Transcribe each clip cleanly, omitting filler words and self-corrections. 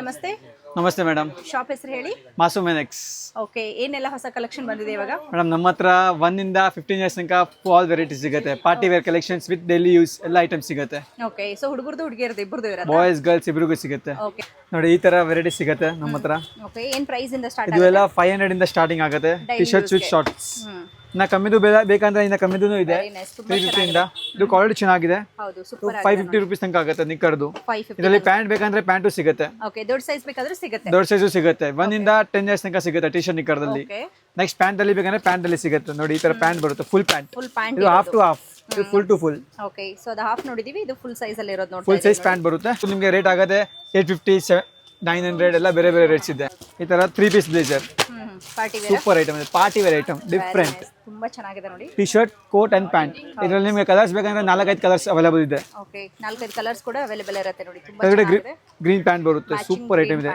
ನಮಸ್ತೆ. ನಮಸ್ತೆ madam. Shop ಹೆಸರು ಹೇಳಿ. ಮಾಸುಮೆನೆಕ್ಸ್. ಓಕೆ, ಏನೆಲ್ಲ ಹೊಸ ಕಲೆಕ್ಷನ್ ಬಂದಿದೆ ಇವಾಗ? ಮೇಡಮ್ ನಮ್ಮ ಹತ್ರ 1 ಇಂದ 15 ಇಯರ್ಸ್ ತನಕ ಆಲ್ ವೆರೈಟೀಸ್ ಸಿಗುತ್ತೆ. Party wear collections with daily use ಎಲ್ಲ ಐಟಮ್ ಸಿಗುತ್ತೆ. ಓಕೆ, ಸೊ ಹುಡುಗರದು ಹುಡುಗಿಯರದು ಇಬ್ಬರದು ಇರುತ್ತೆ? ಬಾಯ್ಸ್ ಗರ್ಲ್ಸ್ ಇಬ್ರಿಗೂ ಸಿಗುತ್ತೆ. ಓಕೆ ನೋಡಿ ಈ ತರ ವೆರೈಟಿ ಸಿಗುತ್ತೆ ನಮ್ಮ ಹತ್ರ. ಓಕೆ, ಏನ್ ಪ್ರೈಸ್ ಇಂದ ಸ್ಟಾರ್ಟ್ ಇದು ಎಲ್ಲ 500 ಇಂದ ಸ್ಟಾರ್ಟಿಂಗ್ ಆಗುತ್ತೆ. T shirts with shorts. ಇನ್ನ ಕಮ್ಮಿದು ಬೇಕಂದ್ರೆ ಇನ್ನ ಕಮ್ಮಿದು ಇದೆ. 350 ಇಂದ ಇದು ಕ್ವಾಲಿಟಿ ಚೆನ್ನಾಗಿದೆ. ಹೌದು, ಸೂಪರ್. 550 ರೂಪೀಸ್ ತನಕ ಆಗುತ್ತೆ ನಿಕ್ಕರ್ದು. ಇದರಲ್ಲಿ ಪ್ಯಾಂಟ್ ಬೇಕಂದ್ರೆ ಪ್ಯಾಂಟು ಸಿಗುತ್ತೆ. ಓಕೆ, ದೊಡ್ಡ ಸೈಜ್ ಬೇಕಾದ್ರೆ ಸಿಗುತ್ತೆ. ದೊಡ್ಡ ಸೈಜು ಸಿಗುತ್ತೆ. 1 ಇಂದ 10 ಇಯರ್ಸ್ ತನಕ ಸಿಗುತ್ತೆ ಟಿ ಶರ್ಟ್ ನಿಕ್ಕರ್ದಲ್ಲಿ. ನೆಕ್ಸ್ಟ್ ಪ್ಯಾಂಟ್ ಅಲ್ಲಿ ಬೇಕಂದ್ರೆ ಪ್ಯಾಂಟ್ ಅಲ್ಲಿ ಸಿಗುತ್ತೆ. ನೋಡಿ ಈ ತರ ಪ್ಯಾಂಟ್ ಬರುತ್ತೆ, ಫುಲ್ ಪ್ಯಾಂಟ್. ಇದು ಹಾಫ್ ಟು ಹಾಫ್, ಇದು full to full. Okay, so ಅದು ಹಾಫ್ ನೋಡಿದೀವಿ, ಇದು ಫುಲ್ ಸೈಜ್ ಅಲ್ಲಿ ಇರೋದು ನೋಡಿ. ಫುಲ್ ಸೈಜ್ ಪ್ಯಾಂಟ್ ಬರುತ್ತೆ. ನಿಮಗೆ ರೇಟ್ ಆಗುತ್ತೆ 850, 900 ಎಲ್ಲ ಬೇರೆ ಬೇರೆ ರೇಟ್ಸ್ ಇದೆ. ಈ ತರ 3 piece blazer party wear, super item ಇದೆ. ಪಾರ್ಟಿ ವೇರ್ ಐಟಮ್, ಡಿಫ್ರೆಂಟ್, ತುಂಬಾ ಚೆನ್ನಾಗಿದೆ ನೋಡಿ. T shirt, coat and pant. ಇದರಲ್ಲಿ ನಿಮಗೆ ಕಲರ್ಸ್ ಬೇಕಂದ್ರೆ 4-5 ಕಲರ್ಸ್ ಅವೈಲೇಬಲ್ ಇದೆ. ಓಕೆ, 4-5 ಕಲರ್ಸ್ ಕೂಡ ಅವೈಲೇಬಲ್ ಇರುತ್ತೆ ನೋಡಿ. ತುಂಬಾ ಕೆಳಗಡೆ ಚೆನ್ನಾಗಿದೆ. ಗ್ರೀನ್ ಪ್ಯಾಂಟ್ ಬರುತ್ತೆ, ಸೂಪರ್ ಐಟಮ್ ಇದೆ.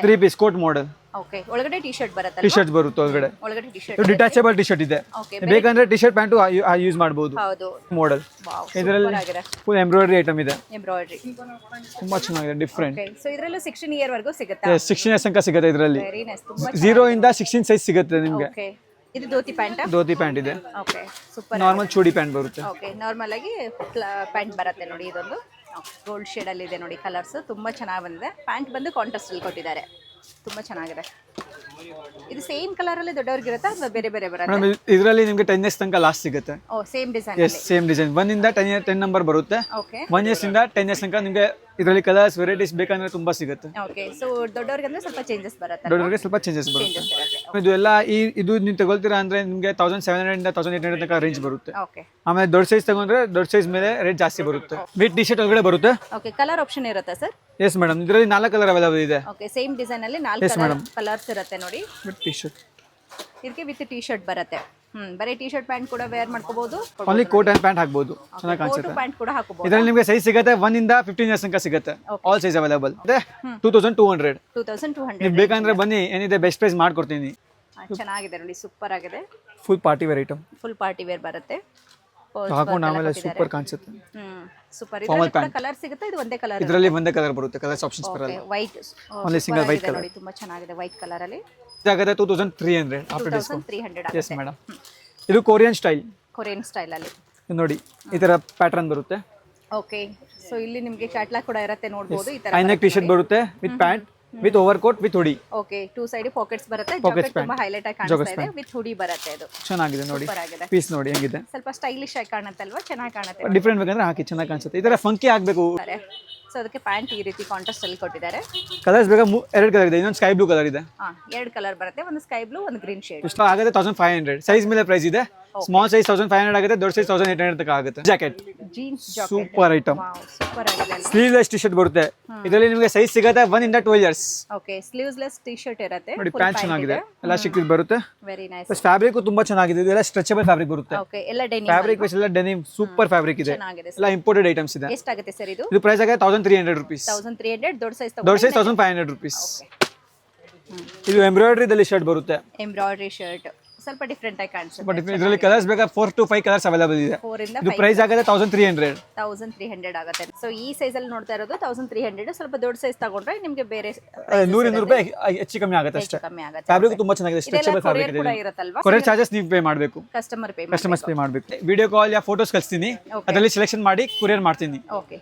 3 ಪೀಸ್ ಕೋಟ್ ಮಾಡೆಲ್. ಓಕೆ, ಒಳಗಡೆ ಟಿ ಶರ್ಟ್ ಬರುತ್ತೆ. ಟಿ ಶರ್ಟ್ ಬರುತ್ತೆ ಒಳಗಡೆ. ಒಳಗಡೆ ಟಿ ಶರ್ಟ್, ಇದು ಡಿಟ್ಯಾಚಬಲ್ ಟಿ ಶರ್ಟ್ ಇದೆ. ಬೇಕಂದ್ರೆ ಟಿ ಶರ್ಟ್ ಪ್ಯಾಂಟು ಯೂಸ್ ಮಾಡಬಹುದು. ಹೌದು, ಮಾಡೆಲ್. ವಾವ್, ಇದರಲ್ಲಿ ಸೂಪರ್ ಆಗಿದೆ. ಫುಲ್ ಎಂಬ್ರಾಯ್ಡರಿ ಐಟಮ್ ಇದೆ. ಎಂಬ್ರಾಯ್ಡರಿ ತುಂಬಾ ಚೆನ್ನಾಗಿದೆ, ಡಿಫ್ರೆಂಟ್. ಓಕೆ, ಸೊ ಇದರಲ್ಲೂ 16 ಇಯರ್ ವರೆಗೂ ಸಿಗುತ್ತಾ? 16 ಇಯರ್ಸ್ ತನಕ ಸಿಗುತ್ತೆ ಇದರಲ್ಲಿ. ವೆರಿ ನೈಸ್, ತುಂಬಾ 0 ಇಂದ 16 ಸೈಜ್ ಸಿಗುತ್ತೆ ನಿಮಗೆ. ಓಕೆ, ಇದು ಧೋತಿ ಪ್ಯಾಂಟ್. ಧೋತಿ ಪ್ಯಾಂಟ್ ಇದೆ. Okay, super. ನಾರ್ಮಲ್ ಚೂಡಿ ಪ್ಯಾಂಟ್ ಬರುತ್ತೆ. ಓಕೆ, ನಾರ್ಮಲ್ ಆಗಿ ಪ್ಯಾಂಟ್ ಬರುತ್ತೆ ನೋಡಿ. ಇದೊಂದು ಗೋಲ್ಡ್ ಶೇಡ್ ಅಲ್ಲಿ ಇದೆ ನೋಡಿ. ಕಲರ್ಸ್ ತುಂಬಾ ಚೆನ್ನಾಗಿ ಬಂದಿದೆ. ಪ್ಯಾಂಟ್ ಬಂದು ಕಾಂಟ್ರಾಸ್ಟ್ ಅಲ್ಲಿ ಕೊಟ್ಟಿದ್ದಾರೆ, ತುಂಬಾ ಚೆನ್ನಾಗಿದೆ. ಇದು ಸೇಮ್ ಕಲರ್ ಅಲ್ಲಿ ದೊಡ್ಡವರಿಗೆ ಇರುತ್ತಾ ಅಥವಾ ಬೇರೆ ಬೇರೆ ಬರುತ್ತೆ? ಮೇಡಮ್ ಇದರಲ್ಲಿ ನಿಮಗೆ 10 ಇಯರ್ಸ್ ತನಕ ಲಾಸ್ಟ್ ಸಿಗುತ್ತೆ. Oh, same design yes, same design. 1 ಇಂದ 10 ನಂಬರ್ ಬರುತ್ತೆ. ಓಕೆ, 1 ಇಯರ್ಸ್ ಇಂದ 10 ಇಯರ್ಸ್ ತನಕ ನಿಮಗೆ ಇದರಲ್ಲಿ ಕಲರ್ಸ್ ವೆರೈಟೀಸ್ ಬೇಕಂದ್ರೆ ತುಂಬಾ ಸಿಗುತ್ತೆ. ಓಕೆ, ಸೊ ದೊಡ್ಡವರಿಗೆ ಅಂದ್ರೆ ಸ್ವಲ್ಪ ಚೇಂಜಸ್ ಬರುತ್ತೆ. ದೊಡ್ಡವರಿಗೆ ಸ್ವಲ್ಪ ಚೇಂಜಸ್ ಬರುತ್ತೆ. ಇದು ಎಲ್ಲ ಇದು ನೀವು ತಗೊಳ್ತೀರಾ ಅಂದ್ರೆ ನಿಮಗೆ 1700 ಇಂದ 1800 ತನಕ ರೇಂಜ್ ಬರುತ್ತೆ. ಓಕೆ, ಆಮೇಲೆ ದೊಡ್ಡ ಸೈಜ್ ತಗೊಂಡ್ರೆ ದೊಡ್ಡ ಸೈಜ್ ಮೇಲೆ ರೇಟ್ ಜಾಸ್ತಿ ಬರುತ್ತೆ. ವಿತ್ ಟಿ ಶರ್ಟ್ ಒಳಗಡೆ ಬರುತ್ತೆ. ಓಕೆ, ಕಲರ್ ಆಪ್ಷನ್ ಇರುತ್ತಾ ಸರ್? ಎಸ್ ಮೇಡಮ್, ಇದರಲ್ಲಿ 4 ಕಲರ್ ಅವೈಲೇಬಲ್ ಇದೆ. ಓಕೆ, ಸೇಮ್ ಡಿಸೈನ್ ಅಲ್ಲಿ 4 ಕಲರ್ಸ್ ಇರುತ್ತೆ ನೋಡಿ. ವಿತ್ ಟಿ ಶರ್ಟ್, ಇದಕ್ಕೆ ವಿತ್ ಟಿ ಶರ್ಟ್ ಬರುತ್ತೆ. ಬರೀ ಟಿ ಶರ್ಟ್ ಪ್ಯಾಂಟ್ ಕೂಡ ವೇರ್ ಮಾಡ್ಕೋಬಹುದು. ಓನ್ಲಿ ಕೋಟ್ ಅಂಡ್ ಪ್ಯಾಂಟ್ ಹಾಕಬಹುದು, ಚೆನ್ನಾಗಿ ಕಾಣಿಸುತ್ತೆ. ಪ್ಯಾಂಟ್ ಕೂಡ ಹಾಕಬಹುದು. ಇದರಲ್ಲಿ ನಿಮಗೆ ಸೈಜ್ ಸಿಗುತ್ತೆ 1 ಇಂದ 15 ಇಯರ್ಸ್ ತನಕ ಸಿಗುತ್ತೆ. ಆಲ್ ಸೈಜ್ ಅವೈಲೇಬಲ್ ಇದೆ. 2200 ನೀವು ಬೇಕಂದ್ರೆ ಬನ್ನಿ, ಏನಿದೆ ಬೆಸ್ಟ್ ಪ್ರೈಸ್ ಮಾಡ್ಕೊಡ್ತೀನಿ. ಚೆನ್ನಾಗಿದೆ ನೋಡಿ, ಸೂಪರ್ ಆಗಿದೆ. Full party wear item, full party wear ಬರುತ್ತೆ. ಹಾಕೊಂಡು ಆಮೇಲೆ ಸೂಪರ್ ಕಾಣಿಸುತ್ತೆ. ಸೂಪರ್. ಇದರಲ್ಲಿ ಕಲರ್ ಸಿಗುತ್ತೆ. ಇದು ಒಂದೇ ಕಲರ್, ಇದರಲ್ಲಿ ಒಂದೇ ಕಲರ್ ಬರುತ್ತೆ, ಕಲರ್ಸ್ ಆಪ್ಷನ್ಸ್ ಬರಲ್ಲ. White, only single white colour ನೋಡಿ, ತುಂಬಾ ಚೆನ್ನಾಗಿದೆ. ವೈಟ್ ಕಲರ್ ಅಲ್ಲಿ ಇದಾಗುತ್ತೆ 2300 ಆಫ್ಟರ್ ಡಿಸ್ಕೌಂಟ್. 2300 ಎಸ್ ಮೇಡಮ್, ಇದು ಕೊರಿಯನ್ ಸ್ಟೈಲ್. ಕೊರಿಯನ್ ಸ್ಟೈಲ್ ಅಲ್ಲಿ ನೋಡಿ ಈ ತರ ಪ್ಯಾಟರ್ನ್ ಬರುತ್ತೆ. ಓಕೆ, ಸೊ ಇಲ್ಲಿ ನಿಮಗೆ ಕ್ಯಾಟಲಾಗ್ ಕೂಡ ಇರುತ್ತೆ, ನೋಡಬಹುದು. ಈ ತರ ಐನೆಕ್ ಟಿ ಶರ್ಟ್ ಬರುತ್ತೆ with pant, with over coat, with hoodie. Okay, 2 side pockets ಬರುತ್ತೆ. ಜಾಕೆಟ್ ತುಂಬಾ ಹೈಲೈಟ್ ಆಗಿ ಕಾಣಿಸ್ತಾ ಇದೆ. ವಿತ್ ಹುಡಿ ಬರುತ್ತೆ. ಇದು ಚೆನ್ನಾಗಿದೆ ನೋಡಿ. ಪೀಸ್ ನೋಡಿ ಹೆಂಗಿದೆ, ಸ್ವಲ್ಪ ಸ್ಟೈಲಿಶ್ ಆಗಿ ಕಾಣುತ್ತಲ್ವಾ? ಚೆನ್ನಾಗಿ ಕಾಣುತ್ತೆ. ಡಿಫರೆಂಟ್ ಬೇಕಂದ್ರೆ ಹಾಕಿ, ಚೆನ್ನಾಗಿ ಕಾಣಿಸುತ್ತೆ. ಈ ತರ ಫಂಕಿ ಆಗಬೇಕು. ಸೊ ಅದಕ್ಕೆ ಪ್ಯಾಂಟ್ ಈ ರೀತಿ ಕಾಂಟ್ರಾಸ್ಟ್ ಅಲ್ಲಿ ಕೊಟ್ಟಿದ್ದಾರೆ. ಕಲರ್ಸ್ ಬೇಕಾ? 2 ಕಲರ್ ಇದೆ. ಇನ್ನೊಂದು ಸ್ಕೈ ಬ್ಲೂ ಕಲರ್ ಇದೆ. 2 ಕಲರ್ ಬರುತ್ತೆ, ಒಂದು ಸ್ಕೈ ಬ್ಲೂ, ಒಂದು ಗ್ರೀನ್ ಶೇಡ್. ಇಷ್ಟ ಆಗುತ್ತೆ 1500. ಸೈಜ್ ಮೇಲೆ ಪ್ರೈಸ್ ಇದೆ. ಸ್ಮಾಲ್ ಸೈಜ್ 1500 ಆಗುತ್ತೆ, ದೊಡ್ಡ ಸೈಜ್ 1800 ತನಕ ಆಗುತ್ತೆ. Jacket, jeans jacket, super item. Super ಆಗಿದೆ. ಸ್ಲೀವ್ಲೆಸ್ ಟಿ ಶರ್ಟ್ ಬರುತ್ತೆ. ಇದರಲ್ಲಿ ನಿಮಗೆ ಸೈಜ್ ಸಿಗುತ್ತೆ 1 ಇಂದ 12 years. Okay, sleeveless T shirt ಇರುತ್ತೆ. ನೋಡಿ ಪ್ಯಾಂಟ್ ಚೆನ್ನಾಗಿದೆ, ಎಲಾಸ್ಟಿಕ್ ಬರುತ್ತೆ. Very nice. ಪ್ಲಸ್ ಫ್ಯಾಬ್ರಿಕ್ ತುಂಬಾ ಚೆನ್ನಾಗಿದೆ. ಇದೆಲ್ಲ ಸ್ಟ್ರೆಚಬಲ್ ಫ್ಯಾಬ್ರಿಕ್ ಬರುತ್ತೆ. ಓಕೆ, ಎಲ್ಲ ಡೆನಿಮ್ ಫ್ಯಾಬ್ರಿಕ್ ವೈಸ್ ಎಲ್ಲ ಡೆನಿಮ್, ಸೂಪರ್ ಫ್ಯಾಬ್ರಿಕ್ ಇದೆ. ಎಲ್ಲ ಇಂಪೋರ್ಟೆಡ್ ಐಟಮ್ಸ್ ಇದೆ. ಎಷ್ಟಾಗುತ್ತೆ ಸರ್ ಇದು? ಇದು ಪ್ರೈಸ್ ಆಗುತ್ತೆ 1300 ರೂಪೀಸ್. 1300. ದೊಡ್ಡ ಸೈಜ್ 1500 ರೂಪೀಸ್. ಇದು ಎಂಬ್ರಾಯ್ಡರಿದಲ್ಲಿ ಶರ್ಟ್ ಬರುತ್ತೆ. ಎಂಬ್ರಾಯ್ಡರಿ ಶರ್ಟ್ ಸ್ವಲ್ಪ ಡಿಫರೆಂಟ್ ಆಗಿ ಕಾಣಿಸುತ್ತೆ. ಬಟ್ ಇದರಲ್ಲಿ ಕಲರ್ಸ್ ಬೇಕಾ? 4 to 5 ಕಲರ್ಸ್ ಅವೈಲೇಬಲ್ ಇದೆ. 4 ಇಂದ ಇದು ಪ್ರೈಸ್ ಆಗುತ್ತೆ 1300 ಆಗುತ್ತೆ. ಸೊ ಈ ಸೈಜ್ ಅಲ್ಲಿ ನೋಡ್ತಾ ಇರೋದು 1300. ಸ್ವಲ್ಪ ದೊಡ್ಡ ಸೈಜ್ ತಗೊಂಡ್ರೆ ನಿಮಗೆ ಬೇರೆ 100 ರೂಪಾಯಿ ಹೆಚ್ಚು ಕಮ್ಮಿ ಆಗುತ್ತೆ ಅಷ್ಟೇ. ಫ್ಯಾಬ್ರಿಕ್ ತುಂಬಾ ಚೆನ್ನಾಗಿದೆ, ಸ್ಟ್ರೆಚಬಲ್ ಫ್ಯಾಬ್ರಿಕ್ ಇದೆ. ಕೊರಿಯರ್ ಚಾರ್ಜಸ್ ನೀವು ಪೇ ಮಾಡಬೇಕು, ಕಸ್ಟಮರ್ಸ್ ಪೇ ಮಾಡಬೇಕು. ವಿಡಿಯೋ ಕಾಲ್ ಯಾ ಫೋಟೋಸ್ ಕಳಿಸ್ತೀನಿ, ಅದರಲ್ಲಿ ಸೆಲೆಕ್ಷನ್ ಮಾಡಿ ಕೊರಿಯರ್ ಮಾಡ್ತೀನಿ. ಓಕೆ,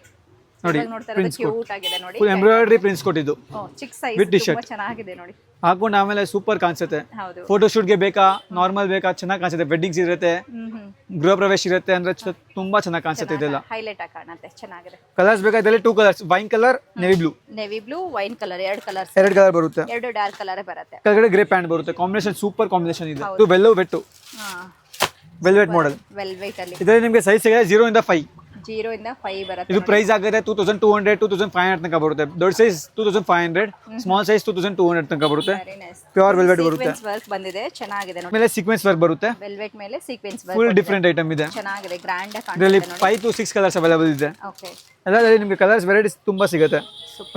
ನೋಡಿ ಪ್ರಿಂಟ್ಸ್ ಕ್ಯೂಟ್ ಆಗಿದೆ ನೋಡಿ. ಫುಲ್ ಎಂಬ್ರಾಯ್ಡರಿ ಪ್ರಿಂಟ್ಸ್ ಕೊಟ್ಟಿದ್ದು. ಚಿಕ್ಕ ಸೈಜ್ ತುಂಬಾ ಚೆನ್ನಾಗಿದೆ ನೋಡಿ. ಹಾಕೊಂಡು ಆಮೇಲೆ ಸೂಪರ್ ಕಾಣಿಸುತ್ತೆ. ಫೋಟೋ ಶೂಟ್ಗೆ ಬೇಕಾ, ನಾರ್ಮಲ್ ಬೇಕಾ, ಚೆನ್ನಾಗಿ ಕಾಣಿಸುತ್ತೆ. ವೆಡ್ಡಿಂಗ್ಸ್ ಇರುತ್ತೆ, ಗೃಹ ಪ್ರವೇಶ ಇರುತ್ತೆ ಅಂದ್ರೆ ತುಂಬಾ ಚೆನ್ನಾಗಿ ಕಾಣಿಸುತ್ತೆ. ಇದೆಲ್ಲ ಹೈಲೈಟ್ ಆಗಿ ಕಾಣುತ್ತೆ, ಚೆನ್ನಾಗಿದೆ. ಕಲರ್ಸ್ ಬೇಕಾ? ಇದರಲ್ಲಿ 2 colours, wine colour, navy blue, wine colour. 2 colour ಬರುತ್ತೆ. 2 ಡಾರ್ಕ್ ಕಲರ್ ಬರುತ್ತೆ. ಕೆಳಗಡೆ ಗ್ರೇ ಪ್ಯಾಂಟ್ ಬರುತ್ತೆ. ಕಾಂಬಿನೇಷನ್ ಸೂಪರ್ ಕಾಂಬಿನೇಷನ್ ಇದೆ. ಇದು ವೆಲ್ವೆಟ್ ಮಾಡೆಲ್. ವೆಲ್ವೆಟ್ ಅಲ್ಲಿ ಇದರಲ್ಲಿ ನಿಮಗೆ ಸೈಜ್ ಸಿಗುತ್ತೆ 0 ಇಂದ 5. 0 ಇಂದ 5 ಬರುತ್ತೆ. ಇದು ಪ್ರೈಸ್ ಆಗುತ್ತೆ 2200, 2500 ತನಕ ಬರುತ್ತೆ. ದೊಡ್ಡ ಸೈಜ್ 2500, ಸ್ಮಾಲ್ ಸೈಜ್ 2200 ತನಕ ಬರುತ್ತೆ. ಪ್ಯೂರ್ ವೆಲ್ವೆಟ್ ಬರುತ್ತೆ. ಸೀಕ್ವೆನ್ಸ್ ವರ್ಕ್ ಬಂದಿದೆ, ಚೆನ್ನಾಗಿದೆ ನೋಡಿ. ಮೇಲೆ ಸೀಕ್ವೆನ್ಸ್ ವರ್ಕ್ ಬರುತ್ತೆ. ವೆಲ್ವೆಟ್ ಮೇಲೆ sequence work full different item ಇದೆ. ಚೆನ್ನಾಗಿದೆ, ಗ್ರ್ಯಾಂಡ್ ಆಗಿ ಇದರಲ್ಲಿ ಕಾಣಿಸುತ್ತೆ ನೋಡಿ. 5 to 6 ಕಲರ್ಸ್ ಅವೈಲೇಬಲ್ ಇದೆ. ಓಕೆ, ಎಲ್ಲದಲ್ಲಿ ನಿಮಗೆ ಕಲರ್ಸ್ ವೆರೈಟೀಸ್ ತುಂಬಾ ಸಿಗುತ್ತೆ.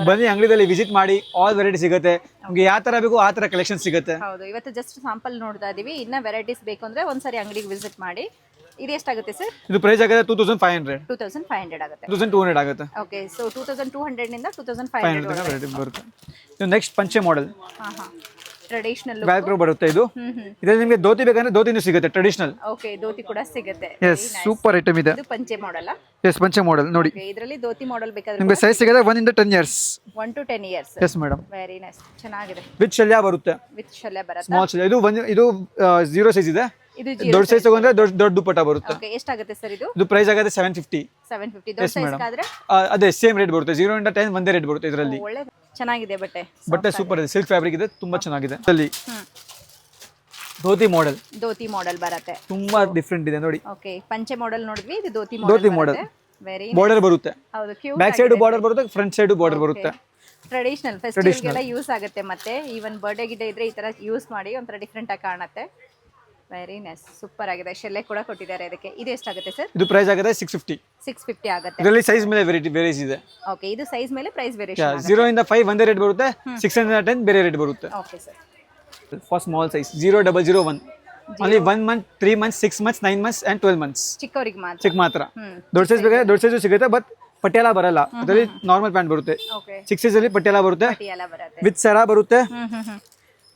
ಬನ್ನಿ ಅಂಗಡಿಯಲ್ಲಿ ವಿಸಿಟ್ ಮಾಡಿ, ಆಲ್ ವೆರೈಟಿ ಸಿಗುತ್ತೆ ನಿಮಗೆ. ಯಾವ ತರ ಬೇಕು ಆ ತರ ಕಲೆಕ್ಷನ್ ಸಿಗುತ್ತೆ. ಹೌದು, ಇವತ್ತು ಜಸ್ಟ್ ಸ್ಯಾಂಪಲ್ ನೋಡ್ತಾ ಇದೀವಿ. ಇನ್ನ ವೆರೈಟೀಸ್ ಬೇಕು ಅಂದ್ರೆ ಒಂದ್ಸರಿ ಅಂಗಡಿಗೆ ವಿಸಿಟ್ ಮಾಡಿ. ಇದು ಎಷ್ಟಾಗುತ್ತೆ ಸರ್? ಇದು ಪ್ರೈಸ್ ಆಗುತ್ತೆ 2500. 2500 ಆಗುತ್ತೆ. 2200 ಆಗುತ್ತೆ. ಓಕೆ, ಸೊ 2200 ನಿಂದ 2500 ವೆರೈಟಿ ಬರುತ್ತೆ. ಇದು ನೆಕ್ಸ್ಟ್ ಪಂಚೆ ಮಾಡೆಲ್. ಹಾ ಹಾ, ಟ್ರೆಡಿಷನಲ್ ಬ್ಯಾಕ್ ಬರುತ್ತೆ. ಇದು ಇದರಲ್ಲಿ ನಿಮಗೆ ಧೋತಿ ಬೇಕಂದ್ರೆ ಧೋತಿನೂ ಸಿಗುತ್ತೆ, ಟ್ರೆಡಿಷನಲ್. ಓಕೆ, ಧೋತಿ ಕೂಡ ಸಿಗುತ್ತೆ. ಎಸ್, ಸೂಪರ್ ಐಟಮ್ ಇದೆ. ಇದು ಪಂಚೆ ಮಾಡೆಲ್. ಎಸ್, ಪಂಚೆ ಮಾಡೆಲ್ ನೋಡಿ. ಇದರಲ್ಲಿ ಧೋತಿ ಮಾಡೆಲ್ ಬೇಕಾದ್ರೆ ನಿಮಗೆ ಸೈಜ್ ಸಿಗುತ್ತೆ 1 ಇಂದ 10 years. 1 to 10 years. Yes madam, very nice, ಚೆನ್ನಾಗಿದೆ. ವಿತ್ ಶಲ್ಯ ಬರುತ್ತೆ. ವಿತ್ ಶಲ್ಯ ಬರುತ್ತೆ. ಸ್ಮಾಲ್ ಶಲ್ಯ. ಇದು 0 ಸೈಜ್ ಇದೆ. ಇದು ದೊಡ್ಡ ಸೈಜ್ ತಗೊಂಡ್ರೆ ದೊಡ್ಡ ದುಪ್ಪಟ್ಟ ಬರುತ್ತೆ. ಓಕೆ, ಎಷ್ಟಾಗುತ್ತೆ ಸರ್ ಇದು? ಇದು ಪ್ರೈಸ್ ಆಗುತ್ತೆ 750. 750. ದೊಡ್ಡ ಸೈಜ್ ಆದ್ರೆ ಅದೇ ಸೇಮ್ ರೇಟ್ ಬರುತ್ತೆ. 0 ಇಂದ 10 ಒಂದೇ ರೇಟ್ ಬರುತ್ತೆ ಇದರಲ್ಲಿ. ಒಳ್ಳೆ ಚೆನ್ನಾಗಿದೆ ಬಟ್ಟೆ ಸೂಪರ್ ಇದೆ. ಸಿಲ್ಕ್ ಫ್ಯಾಬ್ರಿಕ್ ಇದೆ, ತುಂಬಾ ಚೆನ್ನಾಗಿದೆ. ಇದರಲ್ಲಿ ಧೋತಿ ಮಾಡೆಲ್. ಧೋತಿ ಮಾಡೆಲ್ ಬರುತ್ತೆ. ತುಂಬಾ ಡಿಫರೆಂಟ್ ಇದೆ ನೋಡಿ. ಓಕೆ, ಪಂಚೆ ಮಾಡೆಲ್ ನೋಡಿದ್ವಿ. ಇದು ಧೋತಿ ಮಾಡೆಲ್. ವೆರಿ ಬಾರ್ಡರ್ ಬರುತ್ತೆ. ಹೌದು, ಕ್ಯೂಟ್. ಬ್ಯಾಕ್ ಸೈಡ್ ಬಾರ್ಡರ್ ಬರುತ್ತೆ, ಫ್ರಂಟ್ ಸೈಡ್ ಬಾರ್ಡರ್ ಬರುತ್ತೆ. ಟ್ರೆಡಿಷನಲ್ ಫೆಸ್ಟಿವಲ್ಗೆಲ್ಲ ಯೂಸ್ ಆಗುತ್ತೆ. ಮತ್ತೆ ಈವನ್ ಬರ್ಡೇ ಗಿಡ ಇದ್ರೆ ಈ ತರ ಯೂಸ್ ಮಾಡಿ ಒಂಥರ ಡಿಫ್ರೆಂಟ್ ಆಗಿ ಕಾಣುತ್ತೆ. ವೆರಿ ನೈಸ್, ಸೂಪರ್ ಆಗಿದೆ. ಶೆಲ್ಲೆ ಕೂಡ ಕೊಟ್ಟಿದ್ದಾರೆ ಇದಕ್ಕೆ. ಇದು ಎಷ್ಟಾಗುತ್ತೆ ಸರ್? ಇದು ಪ್ರೈಸ್ ಆಗುತ್ತೆ 650. 650 ಆಗುತ್ತೆ. ಇದರಲ್ಲಿ ಸೈಜ್ ಮೇಲೆ ವೇರಿಯಸ್ ಇದೆ. ಓಕೆ, ಇದು ಸೈಜ್ ಮೇಲೆ ಪ್ರೈಸ್ ವೇರಿಯೇಷನ್. 0 ಇಂದ 5 ಒಂದೇ ರೇಟ್ ಬರುತ್ತೆ, 6 ಇಂದ 10 ಬೇರೆ ರೇಟ್ ಬರುತ್ತೆ. Okay sir. For small size 0001. only 1 month, 3 months, 6 months, 9 months and 12 months. ಚಿಕ್ಕವರಿಗೆ ಮಾತ್ರ. ಚಿಕ್ಕ ಮಾತ್ರ. ದೊಡ್ಡ ಸೈಜ್ ಬೇಕಾದ್ರೆ ದೊಡ್ಡ ಸೈಜ್ ಸಿಗುತ್ತೆ, ಬಟ್ ಪಟಿಯಾಲ ಬರಲ್ಲ. ಅದರಲ್ಲಿ ನಾರ್ಮಲ್ ಪ್ಯಾಂಟ್ ಬರುತ್ತೆ. ಓಕೆ, 6 ಸೈಜ್ ಅಲ್ಲಿ ಪಟಿಯಾಲ ಬರುತ್ತೆ. ಪಟಿಯಾಲ ಬರುತ್ತೆ. ವಿತ್ ಸರ ಬರುತ್ತೆ,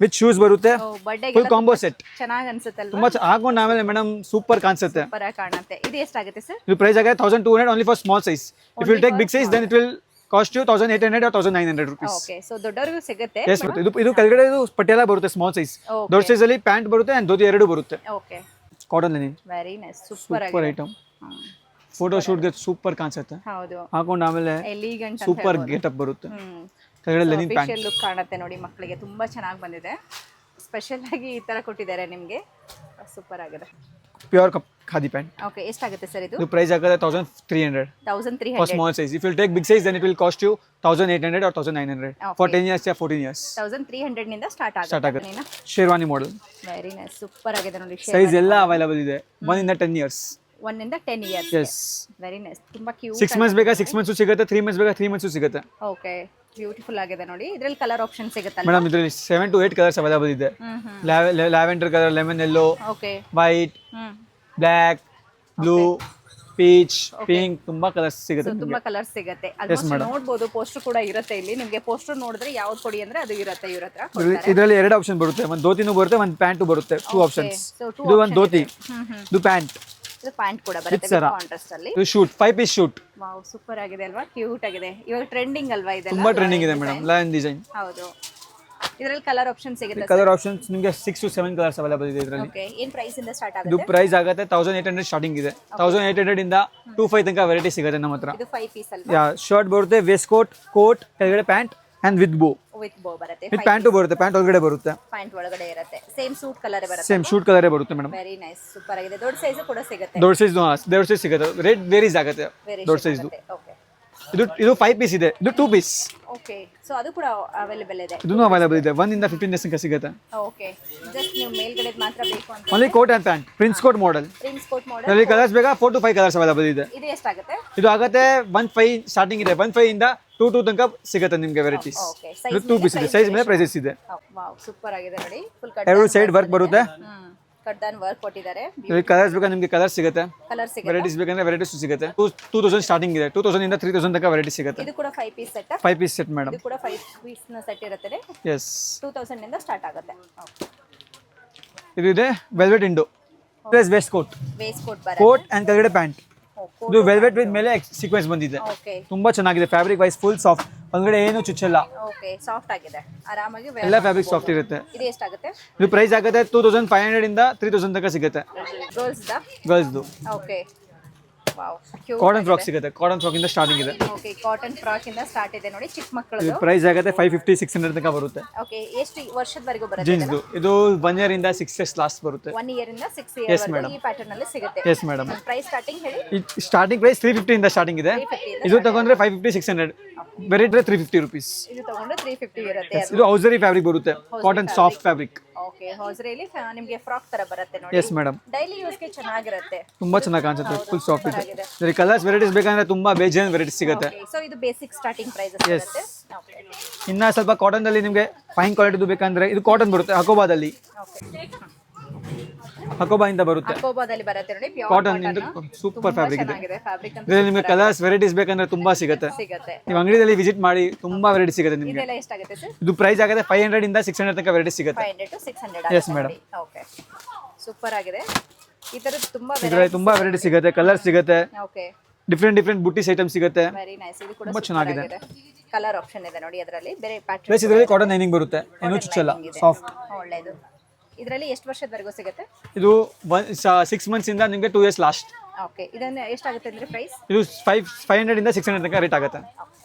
ವಿತ್ ಶೂಸ್ ಬರುತ್ತೆ. Birthday full combo set. ಚೆನ್ನಾಗಿ ಅನ್ಸುತ್ತಲ್ವಾ? ತುಂಬಾ ಹಾಕೊಂಡು ಆಮೇಲೆ ಮೇಡಮ್ ಸೂಪರ್ ಕಾಣಿಸುತ್ತೆ. ಸೂಪರ್ ಆಗಿ ಕಾಣುತ್ತೆ. ಇದು ಎಷ್ಟಾಗುತ್ತೆ ಸರ್? ಇದು ಪ್ರೈಸ್ ಆಗುತ್ತೆ 1200 only for small size. If you take big size then it will cost you 1800 or 1900 rupees. Okay, so ದೊಡ್ಡವರಿಗೂ ಸಿಗುತ್ತೆ. ಎಸ್ ಬರುತ್ತೆ. ಇದು ಕೆಳಗಡೆ ಪಟಿಯಾಲ ಬರುತ್ತೆ, ಸ್ಮಾಲ್ ಸೈಜ್. ದೊಡ್ಡ ಸೈಜ್ ಅಲ್ಲಿ ಪ್ಯಾಂಟ್ ಬರುತ್ತೆ ಅಂಡ್ ಧೋತಿ ಎರಡು ಬರುತ್ತೆ. Okay, cotton linen. Very nice, super super item. Photo shoot ಗೆ ಸೂಪರ್ ಕಾಣಿಸುತ್ತೆ. ಹೌದು, ಹಾಕೊಂಡು ಆಮೇಲೆ ಎಲಿಗೆಂಟ್ ಸೂಪರ್ ಗೆಟಪ್ ಬರುತ್ತೆ. ಕೆಳಗಡೆ ಲಿನಿನ್ ಪ್ಯಾಂಟ್. ಸ್ಪೆಷಲ್ ಲುಕ್ ಕಾಣುತ್ತೆ ನೋಡಿ. ಮಕ್ಕಳಿಗೆ ತುಂಬಾ ಚೆನ್ನಾಗಿ ಬಂದಿದೆ. ಸ್ಪೆಷಲ್ ಆಗಿ ಈ ತರ ಕೊಟ್ಟಿದ್ದಾರೆ ನಿಮಗೆ. ಸೂಪರ್ ಆಗಿದೆ. Pure khadi pant. ಓಕೆ, ಎಷ್ಟಾಗುತ್ತೆ ಸರ್ ಇದು? ಇದು ಪ್ರೈಸ್ ಆಗುತ್ತೆ 1300. 1300 for small size. If you take big size then it will cost you 1800 or 1900 for 10 years or 14 years. 1300 ನಿಂದ ಸ್ಟಾರ್ಟ್ ಆಗುತ್ತೆ. Sherwani model. Very nice, super ಆಗಿದೆ ನೋಡಿ. ಸೈಜ್ ಎಲ್ಲ ಅವೈಲೇಬಲ್ ಇದೆ. 1 ಇಂದ 10 years. 1 ಇಂದ 10 ಇಯರ್ಸ್. ಎಸ್, ವೆರಿ ನೈಸ್, ತುಂಬಾ ಕ್ಯೂಟ್. 6 months ಬೇಕಾ 6 months ಸಿಗುತ್ತೆ, 3 months ಬೇಕಾ 3 months ಸಿಗುತ್ತೆ. ಓಕೆ, ಬ್ಯೂಟಿಫುಲ್ ಆಗಿದೆ ನೋಡಿ. ಇದರಲ್ಲಿ ಕಲರ್ ಆಪ್ಷನ್ ಸಿಗುತ್ತಲ್ಲ ಮೇಡಮ್? ಇದರಲ್ಲಿ 7 to 8 ಕಲರ್ಸ್ ಅವೈಲೇಬಲ್ ಇದೆ. Lavender colour, lemon yellow, okay, white, black, blue, peach, pink, ತುಂಬಾ ಕಲರ್ಸ್ ಸಿಗುತ್ತೆ. ತುಂಬಾ ಕಲರ್ಸ್ ಸಿಗುತ್ತೆ. ಆಲ್ಮೋಸ್ಟ್ ನೋಡಬಹುದು. ಪೋಸ್ಟರ್ ಕೂಡ ಇರುತ್ತೆ ಇಲ್ಲಿ. ನಿಮಗೆ ಪೋಸ್ಟರ್ ನೋಡಿದ್ರೆ ಯಾವ್ದು ಕೊಡಿ ಅಂದ್ರೆ ಅದು ಇರುತ್ತೆ ಇವ್ರ ಹತ್ರ. ಇದರಲ್ಲಿ 2 ಆಪ್ಷನ್ ಬರುತ್ತೆ. ಒಂದು ಧೋತಿನೂ ಬರುತ್ತೆ, ಒಂದು ಪ್ಯಾಂಟು ಬರುತ್ತೆ. 2 ಆಪ್ಷನ್ಸ್. ಇದು ಒಂದು ಧೋತಿ, ಇದು ಪ್ಯಾಂಟ್. ಇದು ಪ್ಯಾಂಟ್ ಕೂಡ ಬರುತ್ತೆ ಕಾಂಟ್ರಾಸ್ಟ್ ಅಲ್ಲಿ. ಇದು shoot, 5 piece shoot. Wow, super ಆಗಿದೆ ಅಲ್ವಾ? ಕ್ಯೂಟ್ ಆಗಿದೆ. ಇವಾಗ ಟ್ರೆಂಡಿಂಗ್ ಅಲ್ವಾ ಇದೆಲ್ಲ? ತುಂಬಾ ಟ್ರೆಂಡಿಂಗ್ ಇದೆ ಮೇಡಮ್, ಲಯನ್ ಡಿಸೈನ್. ಹೌದು, ಇದರಲ್ಲಿ ಕಲರ್ ಆಪ್ಷನ್ ಸಿಗುತ್ತೆ. ಕಲರ್ ಆಪ್ಷನ್ಸ್ ನಿಮಗೆ 6 to 7 ಕಲರ್ಸ್ ಅವೈಲೇಬಲ್ ಇದೆ ಇದರಲ್ಲಿ. ಓಕೆ, ಏನ್ ಪ್ರೈಸ್ ಇಂದ ಸ್ಟಾರ್ಟ್ ಆಗುತ್ತೆ? ಇದು ಪ್ರೈಸ್ ಆಗುತ್ತೆ 1800 ಸ್ಟಾರ್ಟಿಂಗ್ ಇದೆ. 1800 ಇಂದ 25 ತನಕ ವೆರೈಟಿ ಸಿಗುತ್ತೆ ನಮ್ಮ ಹತ್ರ. ಇದು 5 ಪೀಸ್ ಅಲ್ವಾ? ಯಾ, ಶರ್ಟ್ ಬರುತ್ತೆ, ವೇಸ್ಟ್ ಕೋಟ್, ಕೆಳಗಡೆ ಪ್ಯಾಂಟ್ ಅಂಡ್ ವಿತ್ ಬೋ. ವಿತ್ ಬೋ ಬರುತ್ತೆ. ವಿತ್ ಪ್ಯಾಂಟು ಬರುತ್ತೆ, ಪ್ಯಾಂಟ್ ಒಳಗಡೆ ಬರುತ್ತೆ. ಪ್ಯಾಂಟ್ ಒಳಗಡೆ ಇರುತ್ತೆ. ಸೇಮ್ ಸೂಟ್ ಕಲರ್ ಬರುತ್ತೆ. ಸೇಮ್ ಶೂಟ್ ಕಲರ್ ಬರುತ್ತೆ ಮೇಡಮ್. ವೆರಿ ನೈಸ್, ಸೂಪರ್ ಆಗಿದೆ. ದೊಡ್ಡ ಸೈಜ್ ಕೂಡ ಸಿಗುತ್ತೆ. ದೊಡ್ಡ ಸೈಜ್ ಸಿಗುತ್ತೆ. ರೇಟ್ ವೇರೀಸ್ ಆಗುತ್ತೆ ದೊಡ್ಡ ಸೈಜ್. ಓಕೆ, ಇದು 5 piece ಇದೆ. ಇದು 2 piece. ಓಕೆ, ಸೊ ಅದು ಕೂಡ ಅವೈಲೇಬಲ್ ಇದೆ. ಇದೂ ಅವೈಲೇಬಲ್ ಇದೆ. 1 ಇಂದ 15 days ತನಕ ಸಿಗುತ್ತೆ. ಓಕೆ, ಜಸ್ಟ್ ನೀವು ಮೇಲ್ಗಡೆ ಮಾತ್ರ ಬೇಕು ಅಂತ. Only coat and pant, prince coat model. Prince coat model. ಇದರಲ್ಲಿ ಕಲರ್ಸ್ ಬೇಕಾ 4 to 5 ಕಲರ್ಸ್ ಅವೈಲೇಬಲ್ ಇದೆ. ಇದು ಎಷ್ಟಾಗುತ್ತೆ? ಇದು ಆಗುತ್ತೆ 15 ಸ್ಟಾರ್ಟಿಂಗ್ ಇದೆ. 15 ಇಂದ 22 ತನಕ ಸಿಗುತ್ತೆ ನಿಮಗೆ ವೆರೈಟೀಸ್. ಓಕೆ, ಇದು 2 piece ಇದೆ. ಸೈಜ್ ಮೇಲೆ ಪ್ರೈಸಸ್ ಇದೆ. ವಾವ್, ಸೂಪರ್ ಆಗಿದೆ ನೋಡಿ. ಫುಲ್ ಎರಡು ಸೈಡ್ ವರ್ಕ್ ಬರುತ್ತೆ. ಕಟ್ದಾನ್ ವರ್ಕ್ ಕೊಟ್ಟಿದ್ದಾರೆ. ಇದರಲ್ಲಿ ಕಲರ್ಸ್ ಬೇಕಾ ನಿಮಗೆ ಕಲರ್ ಸಿಗುತ್ತೆ. ಕಲರ್ ಸಿಗುತ್ತೆ. ವೆರೈಟೀಸ್ ಬೇಕಂದ್ರೆ ವೆರೈಟೀಸ್ ಸಿಗುತ್ತೆ. 2000 ಸ್ಟಾರ್ಟಿಂಗ್ ಇದೆ. 2000 ಇಂದ 3000 ತನಕ ವೆರೈಟಿ ಸಿಗುತ್ತೆ. ಇದು ಕೂಡ 5 piece set. 5 piece set madam. ಇದು ಕೂಡ 5 ಪೀಸ್ ನ ಸೆಟ್ ಇರುತ್ತೆ. ಎಸ್, 2000 ನಿಂದ ಸ್ಟಾರ್ಟ್ ಆಗುತ್ತೆ. ಇದು ಇದೆ velvet indo plus waistcoat. Waistcoat ಬರುತ್ತೆ. ಕೋಟ್ ಅಂಡ್ ಕೆಳಗಡೆ ಪ್ಯಾಂಟ್. ಇದು ವೆಲ್ವೆಟ್ ವಿತ್ ಮೇಲೆ ಸೀಕ್ವೆನ್ಸ್ ಬಂದಿದೆ. ಓಕೆ, ತುಂಬಾ ಚೆನ್ನಾಗಿದೆ. ಫ್ಯಾಬ್ರಿಕ್ ವೈಸ್ ಫುಲ್ ಸಾಫ್ಟ್, ಒಳಗಡೆ ಏನು ಚುಚ್ಚಲ್ಲ. ಓಕೆ, ಸಾಫ್ಟ್ ಆಗಿದೆ. ಆರಾಮಾಗಿ ಎಲ್ಲ ಫ್ಯಾಬ್ರಿಕ್ ಸಾಫ್ಟ್ ಇರುತ್ತೆ. ಇದು ಎಷ್ಟಾಗುತ್ತೆ? ಇದು ಪ್ರೈಸ್ ಆಗುತ್ತೆ 2500 ಇಂದ 3000 ತನಕ ಸಿಗುತ್ತೆ. ಗರ್ಲ್ಸ್ ದು. Okay, wow, cute. Cotton frock ಸಿಗುತ್ತೆ. ಕಾಟನ್ ಫ್ರಾಕ್ ಇಂದ ಸ್ಟಾರ್ಟಿಂಗ್ ಇದೆ. ಓಕೆ, ಕಾಟನ್ ಫ್ರಾಕ್ ಇಂದ ಸ್ಟಾರ್ಟ್ ಇದೆ ನೋಡಿ. ಚಿಕ್ಕ ಮಕ್ಕಳದು. ಪ್ರೈಸ್ ಆಗುತ್ತೆ 550 600 ತನಕ ಬರುತ್ತೆ. ಓಕೆ, ಎಷ್ಟು ವರ್ಷದವರೆಗೂ ಬರುತ್ತೆ? ಜೀನ್ಸ್ ದು. ಇದು 1 year ಇಂದ 6 years ಲಾಸ್ಟ್ ಬರುತ್ತೆ. 1 year ಇಂದ 6 years ವರೆಗೂ ಈ ಪ್ಯಾಟರ್ನ್ ಅಲ್ಲಿ ಸಿಗುತ್ತೆ. Yes madam. ಪ್ರೈಸ್ ಸ್ಟಾರ್ಟಿಂಗ್ ಹೇಳಿ. ಸ್ಟಾರ್ಟಿಂಗ್ ಪ್ರೈಸ್ 350 ಇಂದ ಸ್ಟಾರ್ಟಿಂಗ್ ಇದೆ. ಇದು ತಗೊಂಡ್ರೆ 550 600. Variety 350 rupees. ಇದು ತಗೊಂಡ್ರೆ 350 ಇರುತ್ತೆ. ಇದು ಹೌಸರಿ ಫ್ಯಾಬ್ರಿಕ್ ಬರುತ್ತೆ, ಕಾಟನ್ ಸಾಫ್ಟ್ ಫ್ಯಾಬ್ರಿಕ್. ಓಕೆ, ಹೌಸರಿಲಿ ನಿಮಗೆ ಫ್ರಾಕ್ ತರ ಬರುತ್ತೆ ನೋಡಿ. ಎಸ್ ಮೇಡಮ್, ಡೈಲಿ ಯೂಸ್ಗೆ ಚೆನ್ನಾಗಿರುತ್ತೆ, ತುಂಬಾ ಚೆನ್ನಾಗಿ ಕಾಣಿಸುತ್ತೆ, ಫುಲ್ ಸಾಫ್ಟ್ ಇದೆ. ಇದರಲ್ಲಿ ಕಲರ್ಸ್ ವೆರೈಟೀಸ್ ಬೇಕಂದ್ರೆ ತುಂಬಾ ಬೇಜಾನ್ ವೆರೈಟೀಸ್ ಸಿಗುತ್ತೆ. ಸೊ ಇದು ಬೇಸಿಕ್ ಸ್ಟಾರ್ಟಿಂಗ್ ಪ್ರೈಸಸ್ ಇರುತ್ತೆ. ಓಕೆ, ಇನ್ನ ಸ್ವಲ್ಪ ಕಾಟನ್ ಅಲ್ಲಿ ನಿಮಗೆ ಫೈನ್ ಕ್ವಾಲಿಟಿದು ಬೇಕಂದ್ರೆ ಇದು ಕಾಟನ್ ಬರುತ್ತೆ, ಹಕೋಬಾದಲ್ಲಿ. ಓಕೆ, ಹಕೋಬಾ ಇಂದ ಬರುತ್ತೆ, ಹಕೋಬಾದಲ್ಲಿ ಬರುತ್ತೆ ನೋಡಿ, ಪ್ಯೂರ್ ಕಾಟನ್ ಇಂದ ಸೂಪರ್ ಫ್ಯಾಬ್ರಿಕ್ ಇದೆ. ಚೆನ್ನಾಗಿದೆ ಫ್ಯಾಬ್ರಿಕ್ ಅಂತ. ಇದರಲ್ಲಿ ನಿಮಗೆ ಕಲರ್ಸ್ ವೆರೈಟೀಸ್ ಬೇಕಂದ್ರೆ ತುಂಬಾ ಸಿಗುತ್ತೆ. ನೀವು ಅಂಗಡಿಯಲ್ಲಿ ವಿಸಿಟ್ ಮಾಡಿ, ತುಂಬಾ ವೆರೈಟಿ ಸಿಗುತ್ತೆ ನಿಮಗೆ. ಇದೆಲ್ಲ ಎಷ್ಟಾಗುತ್ತೆ ಸರ್? ಇದು ಪ್ರೈಸ್ ಆಗುತ್ತೆ 500 ಇಂದ 600 ತನಕ ವೆರೈಟಿ ಸಿಗುತ್ತೆ. 500 to 600. S madam. Okay, super ಆಗಿದೆ. ಈ ತರದ ತುಂಬಾ ಇದರಲ್ಲಿ ತುಂಬಾ ವೆರೈಟಿ ಸಿಗುತ್ತೆ, ಕಲರ್ ಸಿಗುತ್ತೆ, ಓಕೆ, ಡಿಫ್ರೆಂಟ್ ಬುಟ್ಟಿಸ್ ಐಟಮ್ ಸಿಗುತ್ತೆ. Very nice. ಇದು ಕೂಡ ತುಂಬಾ ಚೆನ್ನಾಗಿದೆ. ಕಲರ್ ಆಪ್ಷನ್ ಇದೆ ನೋಡಿ ಅದರಲ್ಲಿ, ಬೇರೆ ಪ್ಯಾಟರ್ನ್. ಪ್ಲಸ್ ಇದರಲ್ಲಿ ಕಾಟನ್ ಲೈನಿಂಗ್ ಬರುತ್ತೆ, ಏನು ಚುಚ್ಚಲ್ಲ, ಸಾಫ್ಟ್. ಒಳ್ಳೆಯದು. ಇದರಲ್ಲಿ ಎಷ್ಟು ವರ್ಷದವರೆಗೂ ಸಿಗುತ್ತೆ? ಇದು 6 ಮಂತ್ಸ್ ಇಂದ ನಿಮಗೆ 2 ಇಯರ್ಸ್ ಲಾಸ್ಟ್. ಓಕೆ, ಇದನ್ನ ಎಷ್ಟಾಗುತ್ತೆ ಅಂದ್ರೆ ಪ್ರೈಸ್? ಇದು 500 ಇಂದ 600 ತನಕ ರೇಟ್ ಆಗುತ್ತೆ.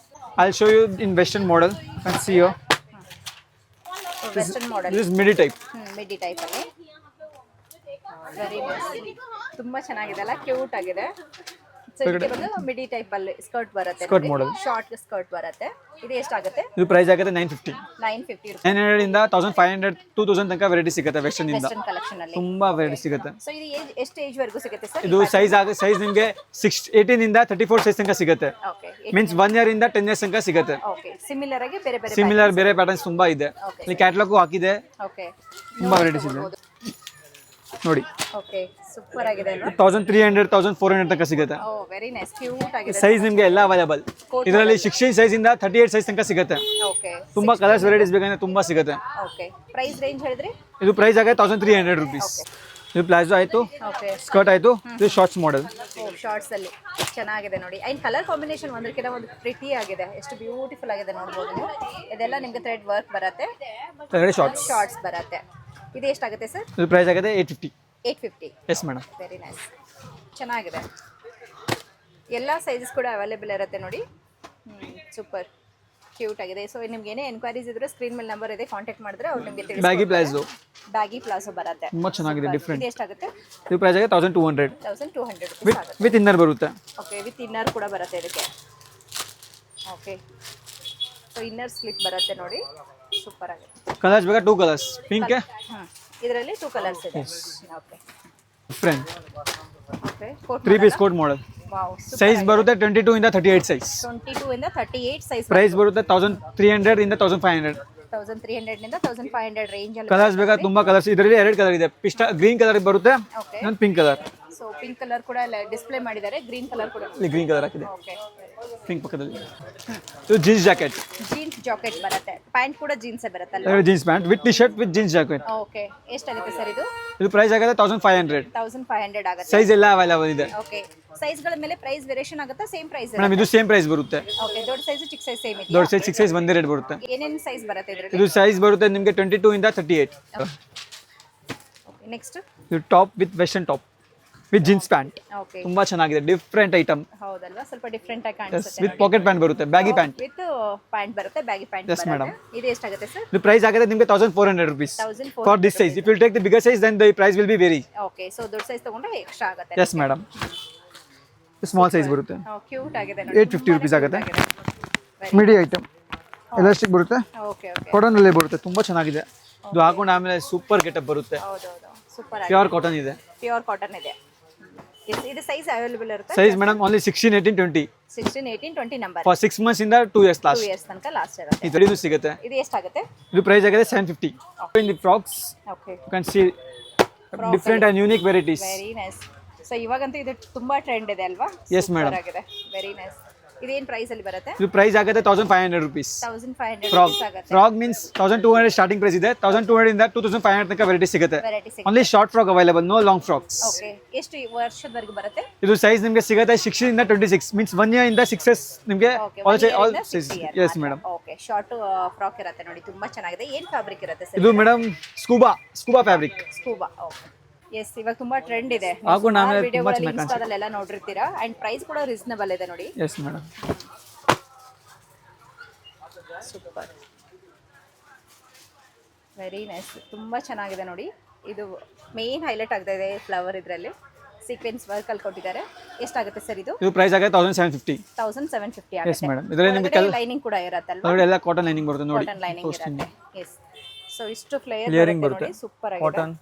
I show you in western model. Can see you western model. This midi type. Midi type ಅಲ್ಲಿ ವೆರಿ ನೈಸ್. ತುಂಬಾ ಚೆನ್ನಾಗಿದೆ ಅಲ್ಲ, ಕ್ಯೂಟ್ ಆಗಿದೆ. ಸೊ ಇದಕ್ಕೆ ಬಂದು ಮಿಡಿ ಟೈಪ್ ಅಲ್ಲಿ ಸ್ಕರ್ಟ್ ಬರುತ್ತೆ, ಸ್ಕರ್ಟ್ ಮಾಡೆಲ್, ಶಾರ್ಟ್ ಸ್ಕರ್ಟ್ ಬರುತ್ತೆ. ಇದು ಎಷ್ಟಾಗುತ್ತೆ? ಇದು ಪ್ರೈಸ್ ಆಗುತ್ತೆ 950. 950 ರೂಪಾಯಿ. 900 ಇಂದ 1500 2000 ತನಕ ವೆರೈಟಿ ಸಿಗುತ್ತೆ ವೆಸ್ಟರ್ನ್ ಇಂದ. ವೆಸ್ಟರ್ನ್ ಕಲೆಕ್ಷನ್ ಅಲ್ಲಿ ತುಂಬಾ ವೆರೈಟಿ ಸಿಗುತ್ತೆ. ಸೊ ಇದು ಎಷ್ಟು ಏಜ್ ವರೆಗೂ ಸಿಗುತ್ತೆ ಸರ್? ಇದು ಸೈಜ್ ನಿಮಗೆ 18 ಇಂದ 34 ಸೈಜ್ ತನಕ ಸಿಗುತ್ತೆ. ಓಕೆ, ಮೀನ್ಸ್ 1 ಇಯರ್ ಇಂದ 10 ಇಯರ್ಸ್ ತನಕ ಸಿಗುತ್ತೆ. ಓಕೆ, ಸಿಮಿಲರ್ ಆಗಿ ಬೇರೆ ಸಿಮಿಲರ್ ಬೇರೆ ಪ್ಯಾಟರ್ನ್ಸ್ ತುಂಬಾ ಇದೆ. ಇಲ್ಲಿ ಕ್ಯಾಟಲಾಗ್ ಹಾಕಿದೆ, ಓಕೆ, ತುಂಬಾ ವೆರೈಟೀಸ್ ಇದೆ ನೋಡಿ. ಓಕೆ, ಸೂಪರ್ ಆಗಿದೆ ಅಲ್ವಾ? 1300 1400 ತನಕ ಸಿಗುತ್ತೆ. ಓ ವೆರಿ ನೈಸ್, ಕ್ಯೂಟ್ ಆಗಿದೆ. ಸೈಜ್ ನಿಮಗೆ ಎಲ್ಲ ಅವೈಲೇಬಲ್. ಇದರಲ್ಲಿ 16 ಸೈಜ್ ಇಂದ 38 ಸೈಜ್ ತನಕ ಸಿಗುತ್ತೆ. ಓಕೆ, ತುಂಬಾ ಕಲರ್ಸ್ ವೆರೈಟೀಸ್ ಬೇಕಂದ್ರೆ ತುಂಬಾ ಸಿಗುತ್ತೆ. ಓಕೆ, ಪ್ರೈಸ್ ರೇಂಜ್ ಹೇಳಿದ್ರಿ? ಇದು ಪ್ರೈಸ್ ಆಗುತ್ತೆ 1300 ರುಪೀಸ್. ಇದು ಪ್ಲಾಜೋ ಆಯ್ತು, ಓಕೆ, ಸ್ಕರ್ಟ್ ಆಯ್ತು, ಇದು ಶಾರ್ಟ್ಸ್ ಮಾಡೆಲ್. ಓ ಶಾರ್ಟ್ಸ್ ಅಲ್ಲಿ ಚೆನ್ನಾಗಿದೆ ನೋಡಿ. ಅಂಡ್ ಕಲರ್ ಕಾಂಬಿನೇಷನ್ ಒಂದಕ್ಕಿಂತ ಒಂದು ಪ್ರಿಟಿ ಆಗಿದೆ, ಎಷ್ಟು ಬ್ಯೂಟಿಫುಲ್ ಆಗಿದೆ ನೋಡ್ಬೋದು ನೀವು. ಇದೆಲ್ಲ ನಿಮಗೆ ಥ್ರೆಡ್ ವರ್ಕ್ ಬರುತ್ತೆ, ಶಾರ್ಟ್ಸ್ ಬರುತ್ತೆ. ಇದು ಎಷ್ಟಾಗುತ್ತೆ ಸರ್? ಇದು ಪ್ರೈಸ್ ಆಗುತ್ತೆ 850. 850. Yes madam. ವೆರಿ ನೈಸ್, ಚೆನ್ನಾಗಿದೆ. ಎಲ್ಲ ಸೈಜಸ್ ಕೂಡ ಅವೈಲೇಬಲ್ ಇರುತ್ತೆ ನೋಡಿ. ಸೂಪರ್ ಕ್ಯೂಟ್ ಆಗಿದೆ. ಸೊ ನಿಮ್ಗೆ ಏನೇ ಎನ್ಕ್ವೈರೀಸ್ ಇದ್ರೆ ಸ್ಕ್ರೀನ್ ಮೇಲೆ ನಂಬರ್ ಇದೆ, ಕಾಂಟ್ಯಾಕ್ಟ್ ಮಾಡಿದ್ರೆ ಅವ್ರು ನಿಮಗೆ ತಿಳಿಸ್ತಾರೆ. ಬ್ಯಾಗಿ ಪ್ಲಾಜೋ ಬರುತ್ತೆ, ತುಂಬಾ ಚೆನ್ನಾಗಿದೆ, ಡಿಫರೆಂಟ್. ಇದು ಎಷ್ಟಾಗುತ್ತೆ? ಇದು ಪ್ರೈಸ್ ಆಗುತ್ತೆ 1200. 1200 ರೂಪಾಯಿ ಆಗುತ್ತೆ. ವಿತ್ ಇನ್ನರ್ ಬರುತ್ತೆ. ಓಕೆ, ವಿತ್ ಇನ್ನರ್ ಕೂಡ ಬರುತ್ತೆ ಇದಕ್ಕೆ. ಓಕೆ, ಸೊ ಇನ್ನರ್ ಸ್ಲಿಪ್ ಬರುತ್ತೆ ನೋಡಿ, ಸೂಪರ್ ಆಗಿದೆ. ಕಲರ್ಸ್ ಬೇಕಾ? 2 ಕಲರ್ಸ್, ಪಿಂಕ್. ಇದರಲ್ಲಿ 2 ಕಲರ್ಸ್ ಇದೆ. Okay, different. Okay, 3 piece coat model. Wow, size ಬರುತ್ತೆ 22 ಇಂದ 38 ಸೈಜ್. 22 ಇಂದ 38 ಸೈಜ್. ಪ್ರೈಸ್ ಬರುತ್ತೆ 1300 ಇಂದ 1500. 1300 ನಿಂದ 1500 ರೇಂಜ್ ಅಲ್ಲಿ. ಕಲರ್ಸ್ ಬೇಕಾ? ತುಂಬಾ ಕಲರ್ಸ್. ಇದರಲ್ಲಿ 2 ಕಲರ್ ಇದೆ, ಪಿಸ್ಟಾ ಗ್ರೀನ್ ಕಲರ್ ಬರುತ್ತೆ, ಓಕೆ, ಇನ್ನೊಂದು pink colour. So pink colour ಕೂಡ ಡಿಸ್ಪ್ಲೇ ಮಾಡಿದ್ದಾರೆ, ಗ್ರೀನ್ ಕಲರ್ ಕೂಡ. ಇಲ್ಲಿ ಗ್ರೀನ್ ಕಲರ್ ಹಾಕಿದೆ, ಓಕೆ, ಪಿಂಕ್ ಪಕ್ಕದಲ್ಲಿ. ಇದು ಜೀನ್ಸ್ ಜಾಕೆಟ್. ಜೀನ್ಸ್ ಜಾಕೆಟ್ ಬರುತ್ತೆ, ಪ್ಯಾಂಟ್ ಕೂಡ ಜೀನ್ಸ್ ಬರುತ್ತಲ್ಲ? Jeans pant with T shirt with jeans jacket. Okay, ಎಷ್ಟಾಗುತ್ತೆ ಸರ್ ಇದು? ಇದು ಪ್ರೈಸ್ ಆಗುತ್ತೆ 1500. 1500 ಆಗುತ್ತೆ. ಸೈಜ್ ಎಲ್ಲ ಅವೈಲೇಬಲ್ ಇದೆ. ಓಕೆ, ಸೈಜ್ಗಳ ಮೇಲೆ ಪ್ರೈಸ್ ವೇರಿಯೇಷನ್ ಆಗುತ್ತಾ? Same price? ಮೇಡಮ್ ಇದು ಸೇಮ್ ಪ್ರೈಸ್ ಬರುತ್ತೆ. ಓಕೆ, ದೊಡ್ಡ ಸೈಜ್ ಚಿಕ್ಕ ಸೈಜ್ ಸೇಮ್ ಇದೆ? ದೊಡ್ಡ ಸೈಜ್ ಚಿಕ್ಕ ಸೈಜ್ ಒಂದೇ ರೇಟ್ ಬರುತ್ತೆ. ಏನೇನು ಸೈಜ್ ಬರುತ್ತೆ ಇದರಲ್ಲಿ? ಇದು ಸೈಜ್ ಬರುತ್ತೆ ನಿಮಗೆ 22 ಇಂದ 38. ಓಕೆ, ನೆಕ್ಸ್ಟ್ ಇದು top with western top with jeans pant. Okay, ತುಂಬಾ ಚೆನ್ನಾಗಿದೆ, ಡಿಫರೆಂಟ್ ಐಟಮ್. ಹೌದಲ್ವಾ? ಸ್ವಲ್ಪ ಡಿಫರೆಂಟ್ ಆಗಿ ಕಾಣಿಸುತ್ತೆ. ವಿತ್ ಪಾಕೆಟ್ ಪ್ಯಾಂಟ್ ಬರುತ್ತೆ, ಬ್ಯಾಗಿ ಪ್ಯಾಂಟ್. ವಿತ್ ಪ್ಯಾಂಟ್ ಬರುತ್ತೆ, ಬ್ಯಾಗಿ ಪ್ಯಾಂಟ್ Yes, madam. ಬರುತ್ತೆ. ಇದು ಎಷ್ಟಾಗುತ್ತೆ ಸರ್? ಇದು ಪ್ರೈಸ್ ಆಗುತ್ತೆ ನಿಮಗೆ 1400 rupees 1400 for this size. If you take the bigger size then the price will be vary. Okay, so ದೊಡ್ಡ size ತಗೊಂಡ್ರೆ ಎಕ್ಸ್ಟ್ರಾ ಆಗುತ್ತೆ. Yes madam. ಸ್ಮಾಲ್ ಸೈಜ್ ಬರುತ್ತೆ, ಕ್ಯೂಟ್ ಆಗಿದೆ ನೋಡಿ. 850 rupees ಆಗುತ್ತೆ. ಮಿಡಿ ಐಟಮ್, ಎಲಾಸ್ಟಿಕ್ ಬರುತ್ತೆ, ಓಕೆ, ಓಕೆ, ಕಾಟನ್ ಅಲ್ಲೇ ಬರುತ್ತೆ, ತುಂಬಾ ಚೆನ್ನಾಗಿದೆ. ಇದು ಹಾಕೊಂಡು ಆಮೇಲೆ ಸೂಪರ್ ಗೆಟಪ್ ಬರುತ್ತೆ. ಹೌದು, ಸೂಪರ್ ಆಗಿದೆ. ಪ್ಯೂರ್ ಕಾಟನ್ ಇದೆ. ಪ್ಯೂರ್ ಕಾಟನ್ ಇದೆ. ಇದು ಸೈಜ್ ಅವೈಲೇಬಲ್ ಇರುತ್ತೆ? Size madam only 16, 18, 20. 16, 18, 20 number. For 6 months ಇಂದ 2 years 2 ಲಾಸ್ಟ್. ಇಯರ್ಸ್ ತನಕ ಲಾಸ್ಟ್ ಇರುತ್ತೆ. ಇದರಲ್ಲೂ ಸಿಗುತ್ತೆ. ಇದು ಎಷ್ಟಾಗುತ್ತೆ? ಇದು ಪ್ರೈಸ್ ಆಗಿದೆ 750. In the frocks okay, you can see different and unique varieties. Very nice. So ಇವಾಗಂತೂ ಇದು ತುಂಬಾ ಟ್ರೆಂಡ್ ಇದೆ ಅಲ್ವಾ? Yes, madam. ಆಗಿದೆ, ವೆರಿ ನೈಸ್. ಇದೇನು ಪ್ರೈಸ್ ಅಲ್ಲಿ ಬರುತ್ತೆ? ಇದು ಪ್ರೈಸ್ ಆಗುತ್ತೆ 1500 rupees. 1500 ಫ್ರಾಕ್ rupees ಆಗುತ್ತೆ. ಫ್ರಾಕ್ ಮೀನ್ಸ್ 1200 ಸ್ಟಾರ್ಟಿಂಗ್ ಪ್ರೈಸ್ ಇದೆ. 1200 ಇಂದ 2500 ತನಕ ವೆರೈಟಿ ಸಿಗುತ್ತೆ. ವೆರೈಟಿ ಸಿಗುತ್ತೆ. Only short frock available, no long frocks. Okay, ಎಷ್ಟು ವರ್ಷದವರೆಗೂ ಬರುತ್ತೆ? ಇದು ಸೈಜ್ ನಿಮಗೆ ಸಿಗುತ್ತೆ 16 ಇಂದ 26, ಮೀನ್ಸ್ 1 year ಇಂದ 6 years ನಿಮಗೆ all size. Yes madam. Okay, short frock ಇರುತ್ತೆ ನೋಡಿ, ತುಂಬಾ ಚೆನ್ನಾಗಿದೆ. ಏನು ಫ್ಯಾಬ್ರಿಕ್ ಇರುತ್ತೆ ಸರ್? ಇದು madam scuba fabric. Scuba. Okay, yes, ಇವಾಗ ತುಂಬಾ ಟ್ರೆಂಡ್ ಇದೆ. ಹಾಕೊಂಡು ಆಮೇಲೆ ತುಂಬಾ ವಿಡಿಯೋಗಳಲ್ಲಿ ಚೆನ್ನಾಗಿ ಇನ್ಸ್ಟಾದಲ್ಲೆಲ್ಲ ನೋಡಿರ್ತೀರಾ. ಅಂಡ್ ಪ್ರೈಸ್ ಕೂಡ ರೀಸನಬಲ್ ಇದೆ ನೋಡಿ. Yes madam. Super, very nice, ತುಂಬ ಚೆನ್ನಾಗಿದೆ ನೋಡಿ. ಇದು ಮೇನ್ ಹೈಲೈಟ್ ಆಗ್ತಾ ಇದೆ ಫ್ಲವರ್ ಇದರಲ್ಲಿ. ಸೀಕ್ವೆನ್ಸ್ ವರ್ಕ್ ಅಲ್ಲಿ ಕೊಟ್ಟಿದ್ದಾರೆ. ಎಷ್ಟಾಗುತ್ತೆ ಸರ್ ಇದು? ಇದು ಪ್ರೈಸ್ ಆಗುತ್ತೆ 1750. 1750 ಎಸ್ ಆಗುತ್ತೆ. ಮೇಡಮ್. ಇದರಲ್ಲಿ ನಿಮಗೆ ಲೈನಿಂಗ್ ಕೂಡ ಇರುತ್ತಲ್ವಾ? ನೋಡಿ ಎಲ್ಲ ಕಾಟನ್ ಲೈನಿಂಗ್ ಬರುತ್ತೆ ನೋಡಿ. ಕಾಟನ್ ಲೈನಿಂಗ್ ಇರುತ್ತೆ. ಎಸ್. ಸೊ ಇಷ್ಟು ಲೇಯರಿಂಗ್ ಬರುತ್ತೆ ನೋಡಿ, ಸೂಪರ್ ಆಗಿದೆ. Cotton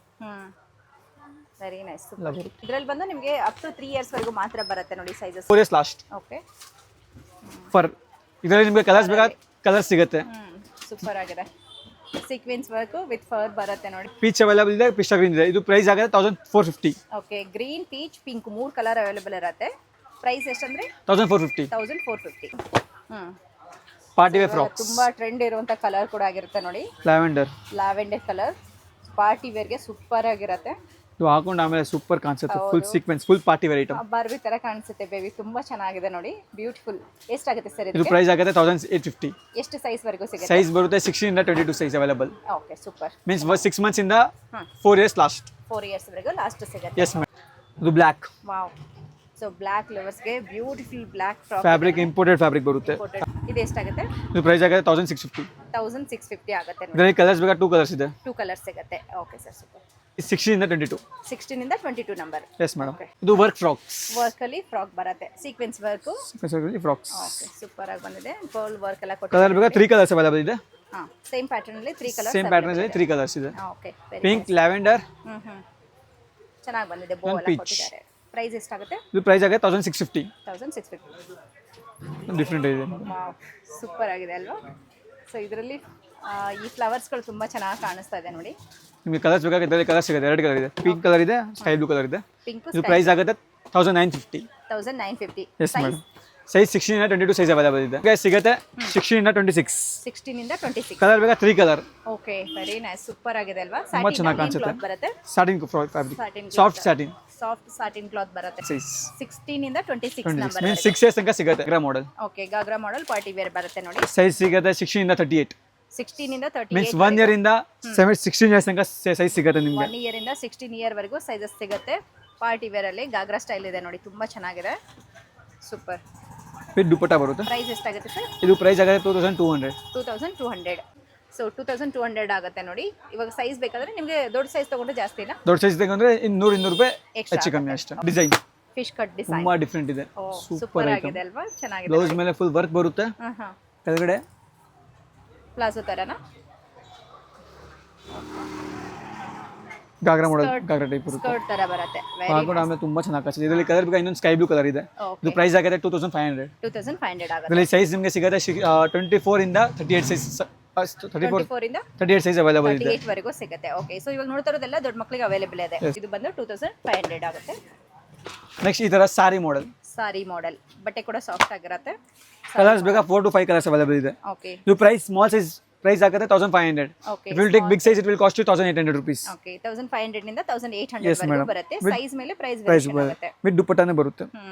very nice. ಸೂಪರ್. ಇದರಲ್ಲಿ ಬಂದು ನಿಮಗೆ ಅಪ್ ಟು 3 ಇಯರ್ಸ್ ವರೆಗೂ ಮಾತ್ರ ಬರುತ್ತೆ ನೋಡಿ sizes. 4 years last. Okay. For ಇದರಲ್ಲಿ ನಿಮಗೆ ಕಲರ್ಸ್ ಬೇಕಾ ಕಲರ್ ಸಿಗುತ್ತೆ. ಸೂಪರ್ ಆಗಿದೆ. ಸೀಕ್ವೆನ್ಸ್ ವರ್ಕ್ ವಿತ್ ಫರ್ ಬರುತ್ತೆ ನೋಡಿ. ಪೀಚ್ ಅವೈಲೇಬಲ್ ಇದೆ, ಪಿಸ್ಟಾ ಗ್ರೀನ್ ಇದೆ. ಇದು ಪ್ರೈಸ್ ಆಗುತ್ತೆ 1450. Okay. Green, peach, pink 3 colour available ಇರುತ್ತೆ. ಪ್ರೈಸ್ ಎಷ್ಟಂದ್ರೆ 1450. 1450. ಪಾರ್ಟಿ ವೇರ್ ಫ್ರಾಕ್ಸ್ ತುಂಬಾ ಟ್ರೆಂಡ್ ಇರುವಂತ ಕಲರ್ ಕೂಡ ಆಗಿರುತ್ತೆ ನೋಡಿ. ಲ್ಯಾವೆಂಡರ್ ಕಲರ್ ಪಾರ್ಟಿ ವೇರ್ಗೆ ಸೂಪರ್ ಆಗಿರುತ್ತೆ. ಇದು ಹಾಕೊಂಡು ಆಮೇಲೆ ಸೂಪರ್ ಕಾಣಿಸುತ್ತೆ. Full sequins, full party wear item. Barbie ತರ ಕಾಣಿಸುತ್ತೆ ಬೇಬಿ. ತುಂಬಾ ಚೆನ್ನಾಗಿದೆ ನೋಡಿ, ಬ್ಯೂಟಿಫುಲ್. ಎಷ್ಟಾಗುತ್ತೆ ಸರ್ ಇದು? ಪ್ರೈಸ್ ಆಗುತ್ತೆ 1850. ಎಷ್ಟು ಸೈಜ್ ವರೆಗೂ ಸಿಗುತ್ತೆ? ಸೈಜ್ ಬರುತ್ತೆ 16 ಇಂದ 22 size available. Okay, super. Means 6 months ಇಂದ 4 ಇಯರ್ಸ್ ಲಾಸ್ಟ್. 4 ಇಯರ್ಸ್ ವರೆಗೂ ಲಾಸ್ಟ್ ಸಿಗುತ್ತೆ. Yes madam. ಇದು black. Wow. So black lovers ಗೆ beautiful black frock. Fabric imported fabric ಬರುತ್ತೆ. ಇದು ಎಷ್ಟಾಗುತ್ತೆ? ಇದು ಪ್ರೈಸ್ ಆಗುತ್ತೆ 1650. 1650 ಆಗುತ್ತೆ ನೋಡಿ. ಇದರಲ್ಲಿ ಕಲರ್ಸ್ ಬೇಕಾ 2 ಕಲರ್ಸ್ ಇದೆ. 2 ಕಲರ್ಸ್ ಸಿಗುತ್ತೆ. Okay sir, super. 16 ಇಂದ 22. 16 ಇಂದ 22 ನಂಬರ್. S madam. ಇದು ವರ್ಕ್ ಫ್ರಾಕ್ಸ್. ವರ್ಕ್ ಅಲ್ಲಿ ಫ್ರಾಕ್ ಬರುತ್ತೆ. Sequence work. ಸೀಕ್ವೆನ್ಸ್ ಅಲ್ಲಿ ಫ್ರಾಕ್ಸ್. ಓಕೆ, ಸೂಪರ್ ಆಗಿ ಬಂದಿದೆ. ಪರ್ಲ್ ವರ್ಕ್ ಎಲ್ಲ ಕೊಟ್ಟಿದ್ದಾರೆ. ಕಲರ್ ಬೇಕಾ 3 ಕಲರ್ಸ್ ಅವೈಲೇಬಲ್ ಇದೆ. ಸೇಮ್ ಪ್ಯಾಟರ್ನ್ ಅಲ್ಲಿ 3 ಕಲರ್ಸ್. ಸೇಮ್ ಪ್ಯಾಟರ್ನ್ ಅಲ್ಲಿ 3 ಕಲರ್ಸ್ ಇದೆ. ಓಕೆ. Pink, lavender. ಚೆನ್ನಾಗಿ ಬಂದಿದೆ. ಬೋ ಎಲ್ಲ ಕೊಟ್ಟಿದ್ದಾರೆ. ಪ್ರೈಸ್ ಎಷ್ಟಾಗುತ್ತೆ? ಇದು ಪ್ರೈಸ್ ಆಗುತ್ತೆ 1650. 1650. ಡಿಫರೆಂಟ್ ಇದೆ. ವಾವ್, ಸೂಪರ್ ಆಗಿದೆ ಅಲ್ವಾ? ಸೊ ಇದರಲ್ಲಿ ಈ ಫ್ಲವರ್ಸ್ಗಳು ತುಂಬಾ ಚೆನ್ನಾಗಿ ಕಾಣಿಸ್ತಾ ಇದೆ ನೋಡಿ. ನಿಮಗೆ ಕಲರ್ಸ್ ಬೇಕಾಗುತ್ತೆ, ಇದರಲ್ಲಿ ಕಲರ್ ಸಿಗುತ್ತೆ. 2 ಕಲರ್ ಇದೆ. ಪಿಂಕ್ ಕಲರ್ ಇದೆ, ಸ್ಕೈ ಬ್ಲೂ ಕಲರ್ ಇದೆ. ಪಿಂಕ್. ಇದು ಪ್ರೈಸ್ ಆಗುತ್ತೆ 1950. 1950. Yes madam. ಸೈಜ್ 16 ಇಂದ 22 ಸೈಜ್ ಅವೈಲೇಬಲ್ ಇದೆ. ಗೈಸ್ ಸಿಗುತ್ತೆ 16 ಇಂದ 26. 16 ಇಂದ 26. ಕಲರ್ ಬೇಕಾ 3 colour. Okay, very nice. Super ಆಗಿದೆ ಅಲ್ವಾ? ತುಂಬಾ ಚೆನ್ನಾಗಿ ಕಾಣಿಸುತ್ತೆ. ಬರುತ್ತೆ. Satin fabric, soft satin. Soft satin cloth ಬರುತ್ತೆ. ಸೈಜ್ 16 ಇಂದ 26 ನಂಬರ್. ಮೀನ್ಸ್ 6 ಇಯರ್ಸ್ ತನಕ ಸಿಗುತ್ತೆ. Ghagra model. Okay, ghagra model party wear ಬರುತ್ತೆ ನೋಡಿ. ಸೈಜ್ ಸಿಗುತ್ತೆ 16 ಇಂದ 38. 16 ಇಂದ 38. ಮೀನ್ಸ್ 1 ಇಯರ್ ಇಂದ 16 ಇಯರ್ಸ್ ತನಕ ಸೈಜ್ ಸಿಗುತ್ತೆ ನಿಮಗೆ. 1 ಇಯರ್ ಇಂದ 16 ಇಯರ್ ವರೆಗೂ ಸೈಜಸ್ ಸಿಗುತ್ತೆ. ಪಾರ್ಟಿ ವೇರ್ ಅಲ್ಲಿ ಗಾಗ್ರಾ ಸ್ಟೈಲ್ ಇದೆ ನೋಡಿ, ತುಂಬಾ ಚೆನ್ನಾಗಿದೆ. ಸೂಪರ್. ವಿತ್ ದುಪಟ್ಟಾ ಬರುತ್ತೆ. ಪ್ರೈಸ್ ಎಷ್ಟಾಗುತ್ತೆ ಸರ್? ಇದು ಪ್ರೈಸ್ ಆಗುತ್ತೆ 2200. 2200. ಸೊ 2200 ಆಗುತ್ತೆ ನೋಡಿ. ಇವಾಗ ಸೈಜ್ ಬೇಕಾದ್ರೆ ನಿಮಗೆ ದೊಡ್ಡ ಸೈಜ್ ತಗೊಂಡ್ರೆ ಜಾಸ್ತಿನಾ? ದೊಡ್ಡ ಸೈಜ್ ತಗೊಂಡ್ರೆ 200 ರೂಪಾಯಿ ಹೆಚ್ಚು ಕಮ್ಮಿ ಅಷ್ಟೇ. ಡಿಸೈನ್ ಫಿಶ್ ಕಟ್ ಡಿಸೈನ್ ತುಂಬಾ ಡಿಫರೆಂಟ್ ಇದೆ. ಸೂಪರ್ ಆಗಿದೆ ಅಲ್ವಾ? ಚೆನ್ನಾಗಿದೆ. ಬ್ಲೌಸ್ ಮೇಲೆ ಫುಲ್ ವರ್ಕ್ ಬರುತ್ತೆ. ಕೆಳಗಡೆ ಪ್ಲಾಜೋ ತರನಾ? ಗಾಗ್ರಾ ಮಾಡೆಲ್, ಗಾಗ್ರಾ ಟೈಪ್ ಬರುತ್ತೆ. ಸ್ಕರ್ಟ್ ತರ ಬರುತ್ತೆ. ಹಾಕೊಂಡು ಆಮೇಲೆ ತುಂಬಾ ಚೆನ್ನಾಗಿ ಕಾಣಿಸುತ್ತೆ. ಇದರಲ್ಲಿ ಕಲರ್ ಬೇಕಾ ಇನ್ನೊಂದು ಸ್ಕೈ ಬ್ಲೂ ಕಲರ್ ಇದೆ. ಇದು ಪ್ರೈಸ್ ಆಗುತ್ತೆ 2500. 2500 ಆಗುತ್ತೆ. ಇದರಲ್ಲಿ ಸೈಜ್ ನಿಮಗೆ ಸಿಗುತ್ತೆ 24 ಇಂದ 38 ಸೈಜ್. 24 ಇಂದ 38 ಸೈಜ್ ಅವೈಲೇಬಲ್ ಇದೆ. 38 ವರೆಗೂ ಸಿಗುತ್ತೆ. ಓಕೆ, ಸೊ ಇವಾಗ ನೋಡ್ತಾ ಇರೋದೆಲ್ಲ ದೊಡ್ಡ ಮಕ್ಕಳಿಗೆ ಅವೈಲೇಬಲ್ ಇದೆ. ಇದು ಬಂದು 2500 ಆಗುತ್ತೆ. ನೆಕ್ಸ್ಟ್ ಈ ತರ ಸಾರಿ ಮಾಡೆಲ್. ಸಾರಿ ಮಾಡೆಲ್ ಬಟ್ಟೆ ಕೂಡ ಸಾಫ್ಟ್ ಆಗಿರುತ್ತೆ. ಕಲರ್ಸ್ ಬೇಕಾ 4 to 5 ಕಲರ್ಸ್ ಅವೈಲೇಬಲ್ ಇದೆ. ಓಕೆ. ಇದು ಪ್ರೈಸ್ ಸ್ಮಾಲ್ ಸೈಜ್ ಪ್ರೈಸ್ ಆಗುತ್ತೆ 1500. Okay. If you take big size it will cost you 1800 rupees. Okay, 1500 ನಿಂದ 1800 ವರೆಗೂ ಬರುತ್ತೆ. ಸೈಜ್ ಮೇಲೆ ಪ್ರೈಸ್ ವೇರಿಯೇಷನ್ ಆಗುತ್ತೆ. ವಿತ್ ದುಪಟ್ಟಾನೇ ಬರುತ್ತೆ.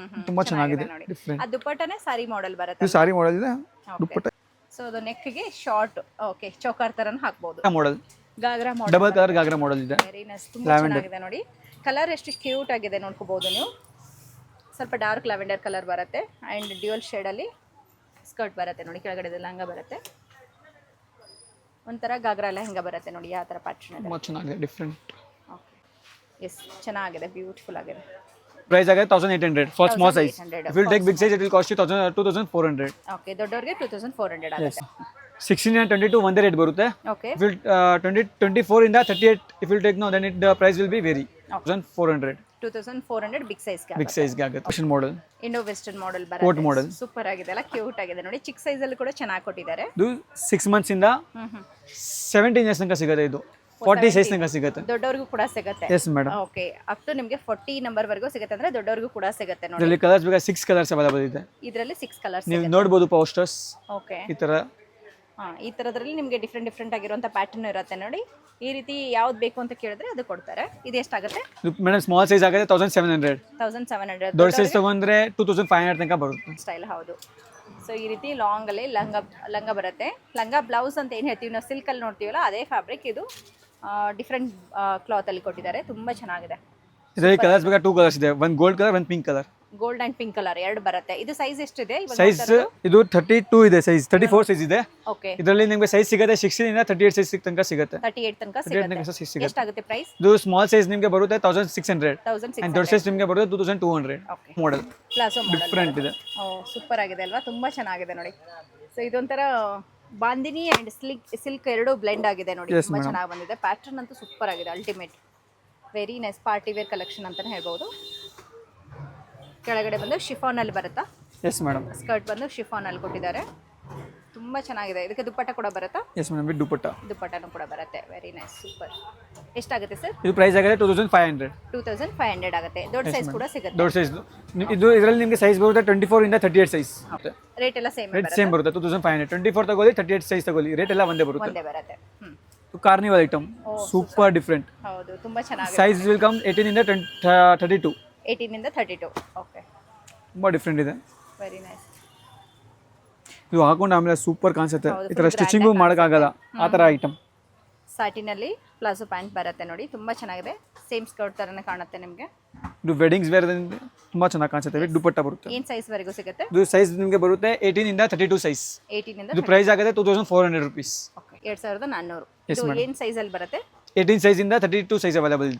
ತುಂಬಾ ಚೆನ್ನಾಗಿದೆ. ಡಿಫರೆಂಟ್. ಆ ದುಪಟ್ಟಾನೇ ಸಾರಿ ಮಾಡೆಲ್ ಬರುತ್ತೆ. ಇದು ಸಾರಿ ಮಾಡೆಲ್ ಇದೆ. ದುಪಟ್ಟ ಸೊ ಅದು ನೆಕ್ ಗೆ ಶಾರ್ಟ್. ಓಕೆ, ಚೌಕರ್ ತರನ ಹಾಕಬಹುದು. Model ghagra model. Double colour ghagra model ಇದೆ. Very nice. ತುಂಬಾ ಚೆನ್ನಾಗಿದೆ ನೋಡಿ. ಕಲರ್ ಎಷ್ಟು ಕ್ಯೂಟ್ ಆಗಿದೆ ನೋಡ್ಕೋಬಹುದು ನೀವು. ಸ್ವಲ್ಪ ಡಾರ್ಕ್ ಲ್ಯಾವೆಂಡರ್ ಕಲರ್ ಬರುತ್ತೆ ಅಂಡ್ ಡ್ಯೂಯಲ್ ಶೇಡ್ ಅಲ್ಲಿ ಸ್ಕರ್ಟ್ ಬರುತ್ತೆ ನೋಡಿ. ಕೆಳಗಡೆ ಲಂಗ ಬರುತ್ತೆ. ಒಂಥರ ಗಾಗ್ರಾ ಲೆಹಂಗಾ ಬರುತ್ತೆ ನೋಡಿ. ಯಾವ ತರ ಪ್ಯಾಟರ್ನ್ ಇದೆ. ತುಂಬಾ ಚೆನ್ನಾಗಿದೆ. ಡಿಫರೆಂಟ್. ಓಕೆ. ಎಸ್, ಚೆನ್ನಾಗಿದೆ. ಬ್ಯೂಟಿಫುಲ್ ಆಗಿದೆ. ಪ್ರೈಸ್ ಆಗುತ್ತೆ 1800 for small size. If you take big size it will cost you 2400. Okay, ದೊಡ್ಡವರಿಗೆ 2400 ಆಗುತ್ತೆ. 16 and 22 ಒಂದೇ ರೇಟ್ ಬರುತ್ತೆ. ಓಕೆ. ಇಫ್ ಯು 24 ಇಂದ 38 if you take no then it price will be vary. 2400. 2400 big size ಗೆ. Big size ಗೆ ಆಗುತ್ತೆ. Fashion model. Indo western model ಬರುತ್ತೆ. Coat model. Super ಆಗಿದೆ ಅಲ್ಲ? ಕ್ಯೂಟ್ ಆಗಿದೆ ನೋಡಿ. ಚಿಕ್ಕ ಸೈಜ್ ಅಲ್ಲಿ ಕೂಡ ಚೆನ್ನಾಗಿ ಕೊಟ್ಟಿದ್ದಾರೆ. ಇದು 6 ಮಂತ್ಸ್ ಇಂದ 17 ಇಯರ್ಸ್ ತನಕ ಸಿಗುತ್ತೆ. ಇದು 40 ಸೈಜ್ ತನಕ ಸಿಗುತ್ತೆ. ದೊಡ್ಡವರಿಗೂ ಕೂಡ ಸಿಗುತ್ತೆ. Yes madam. Okay, up to ನಿಮಗೆ 40 ನಂಬರ್ ವರೆಗೂ ಸಿಗುತ್ತೆ. ಅಂದ್ರೆ ದೊಡ್ಡವರಿಗೂ ಕೂಡ ಸಿಗುತ್ತೆ ನೋಡಿ. ಇದರಲ್ಲಿ ಕಲರ್ಸ್ ಬೇಕಾ 6 ಕಲರ್ಸ್ ಅವೈಲೇಬಲ್ ಇದೆ. ಇದರಲ್ಲಿ 6 ಕಲರ್ಸ್ ನೀವು ನೋಡಬಹುದು ಪೋಸ್ಟರ್ಸ್. ಓಕೆ. ಈ ತರ ಈ ತರದ್ರಲ್ಲಿ ನಿಮಗೆ ಡಿಫ್ರೆಂಟ್ ಆಗಿರುವಂತ ಪ್ಯಾಟರ್ನ್ ಇರುತ್ತೆ ನೋಡಿ. ಈ ರೀತಿ ಯಾವ್ದು ಬೇಕು ಅಂತ ಕೇಳಿದ್ರೆ ಅದು ಕೊಡ್ತಾರೆ. ಇದು ಎಷ್ಟಾಗುತ್ತೆ? ಮೇಡಮ್ ಸ್ಮಾಲ್ ಸೈಜ್ ಆಗುತ್ತೆ 1700. 1700. ದೊಡ್ಡ ಸೈಜ್ ತಗೊಂಡ್ರೆ 2500 ತನಕ ಬರುತ್ತೆ. ಸ್ಟೈಲ್ ಹೌದು. ಸೊ ಈ ರೀತಿ ಲಾಂಗ್ ಅಲ್ಲಿ ಲಂಗ ಬರುತ್ತೆ. ಲಂಗ ಬ್ಲೌಸ್ ಅಂತ ಏನು ಹೇಳ್ತೀವಿ ನಾವು, ಸಿಲ್ಕ್ ಅಲ್ಲಿ ನೋಡ್ತೀವಲ್ಲ ಅದೇ ಫ್ಯಾಬ್ರಿಕ್. ಇದು ಡಿಫ್ರೆಂಟ್ ಕ್ಲಾತ್ ಅಲ್ಲಿ ಕೊಟ್ಟಿದ್ದಾರೆ. ತುಂಬಾ ಚೆನ್ನಾಗಿದೆ. ಇದರಲ್ಲಿ ಕಲರ್ಸ್ ಬೇಕಾ 2 ಕಲರ್ಸ್ ಇದೆ. ಒಂದು ಗೋಲ್ಡ್ ಕಲರ್, ಒಂದು pink colour. Gold and pink colour ಎರಡು ಬರುತ್ತೆ. ಇದು ಸೈಜ್ ಎಷ್ಟಿದೆ ಸೈಜ್ ಇದು 32 ಇದೆ, ಸೈಜ್ 34 ಸೈಜ್ ಇದೆ. ಓಕೆ, ಇದರಲ್ಲಿ ನಿಮಗೆ ಸೈಜ್ ಸಿಗುತ್ತೆ 16 ಇಂದ 38 ಸೈಜ್ ತನಕ ಸಿಗುತ್ತೆ. 38 ತನಕ 38 ತನಕ size ಸಿಗುತ್ತೆ. ಎಷ್ಟಾಗುತ್ತೆ ಪ್ರೈಸ್? ಇದು ಸ್ಮಾಲ್ ಸೈಜ್ ನಿಮಗೆ ಬರುತ್ತೆ 1600 ಅಂಡ್ 1600. ದೊಡ್ಡ ಸೈಜ್ ನಿಮಗೆ ಬರುತ್ತೆ 2200 okay, model. Palazzo model different ಇದೆ. ಓ ಸೂಪರ್ ಆಗಿದೆ ಅಲ್ವಾ, ತುಂಬಾ ಚೆನ್ನಾಗಿದೆ ನೋಡಿ. ಸೊ ಇದೊಂಥರ ಬಾಂದಿನಿ ಅಂಡ್ ಸಿಲ್ಕ್ ಎರಡು ಬ್ಲೆಂಡ್ ಆಗಿದೆ ನೋಡಿ. ತುಂಬಾ ಚೆನ್ನಾಗಿ ಬಂದಿದೆ. ಪ್ಯಾಟರ್ನ್ ಅಂತೂ ಸೂಪರ್ ಆಗಿದೆ, ultimate, very nice party wear collection ಅಂತಾನೆ ಹೇಳ್ಬೋದು. ಕೆಳಗಡೆ ಬಂದು ಶಿಫಾನ್ ಅಲ್ಲಿ ಬರುತ್ತಾ? Yes madam. ಸ್ಕರ್ಟ್ ಬಂದು ಶಿಫಾನ್ ಅಲ್ಲಿ ಕೊಟ್ಟಿದ್ದಾರೆ, ತುಂಬಾ ಚೆನ್ನಾಗಿದೆ. ಇದಕ್ಕೆ ದುಪ್ಪಟ್ಟ ಕೂಡ ಬರುತ್ತಾ? ಎಸ್ ಮೇಡಮ್, ವಿತ್ ದುಪ್ಪಟ್ಟನೂ ಕೂಡ ಬರುತ್ತೆ. Very nice, super. ಎಷ್ಟಾಗುತ್ತೆ ಸರ್? ಇದು ಪ್ರೈಸ್ ಆಗಿದೆ 2500. 2500 ಆಗುತ್ತೆ. ದೊಡ್ಡ ಸೈಜ್ ಕೂಡ ಸಿಗುತ್ತೆ. ದೊಡ್ಡ ಸೈಜ್ ಇದು ಇದರಲ್ಲಿ ನಿಮಗೆ ಸೈಜ್ ಬರುತ್ತೆ 24 ಇಂದ 38 ಸೈಜ್. ರೇಟ್ ಎಲ್ಲ ಸೇಮ್ ರೇಟ್ ಸೇಮ್ ಬರುತ್ತೆ 2500. 24 ತಗೊಳ್ಳಿ 38 ಸೈಜ್ ತಗೊಳ್ಳಿ, ರೇಟ್ ಎಲ್ಲ ಒಂದೇ ಬರುತ್ತೆ. ಒಂದೇ ಬರುತ್ತೆ. Carnival item, super different. ಹೌದು, ತುಂಬಾ ಚೆನ್ನಾಗಿದೆ. ಸೈಜ್ ವಿಲ್ ಕಮ್ 18 ಇಂದ 32. 18 ಇಂದ 32. ಓಕೆ, ತುಂಬಾ ಡಿಫ್ರೆಂಟ್ ಇದೆ. Very nice. ಇದು ಹಾಕೊಂಡು ಆಮೇಲೆ ಸೂಪರ್ ಕಾಣಿಸುತ್ತೆ. ಈ ತರ ಸ್ಟಿಚಿಂಗು ಮಾಡೋಕ್ಕಾಗಲ್ಲ ಆ ಥರ ಐಟಮ್. ಸಾಟಿನಲ್ಲಿ ಪ್ಲಾಜೋ ಪ್ಯಾಂಟ್ ಬರುತ್ತೆ ನೋಡಿ, ತುಂಬಾ ಚೆನ್ನಾಗಿದೆ. ಸೇಮ್ ಸ್ಕರ್ಟ್ ತರನೇ ಕಾಣುತ್ತೆ ನಿಮಗೆ. ಇದು ವೆಡ್ಡಿಂಗ್ಸ್ ವೇರ್ ತುಂಬಾ ಚೆನ್ನಾಗಿ ಕಾಣಿಸುತ್ತೆ. ವಿತ್ ದುಪಟ್ಟ ಬರುತ್ತೆ. ಏನು ಸೈಜ್ ವರೆಗೂ ಸಿಗುತ್ತೆ? ಇದು ಸೈಜ್ ನಿಮಗೆ ಬರುತ್ತೆ 18 ಇಂದ 32 ಸೈಜ್. 18 ಇಂದ ಇದು ಪ್ರೈಸ್ ಆಗುತ್ತೆ 2400 rupees. ಓಕೆ, 2400. ಇದು ಏನು ಸೈಜ್ ಅಲ್ಲಿ ಬರುತ್ತೆ? 18 ಸೈಜ್ ಇಂದ 32 ಸೈಜ್ ಅವೈಲೇಬಲ್ ಇದೆ.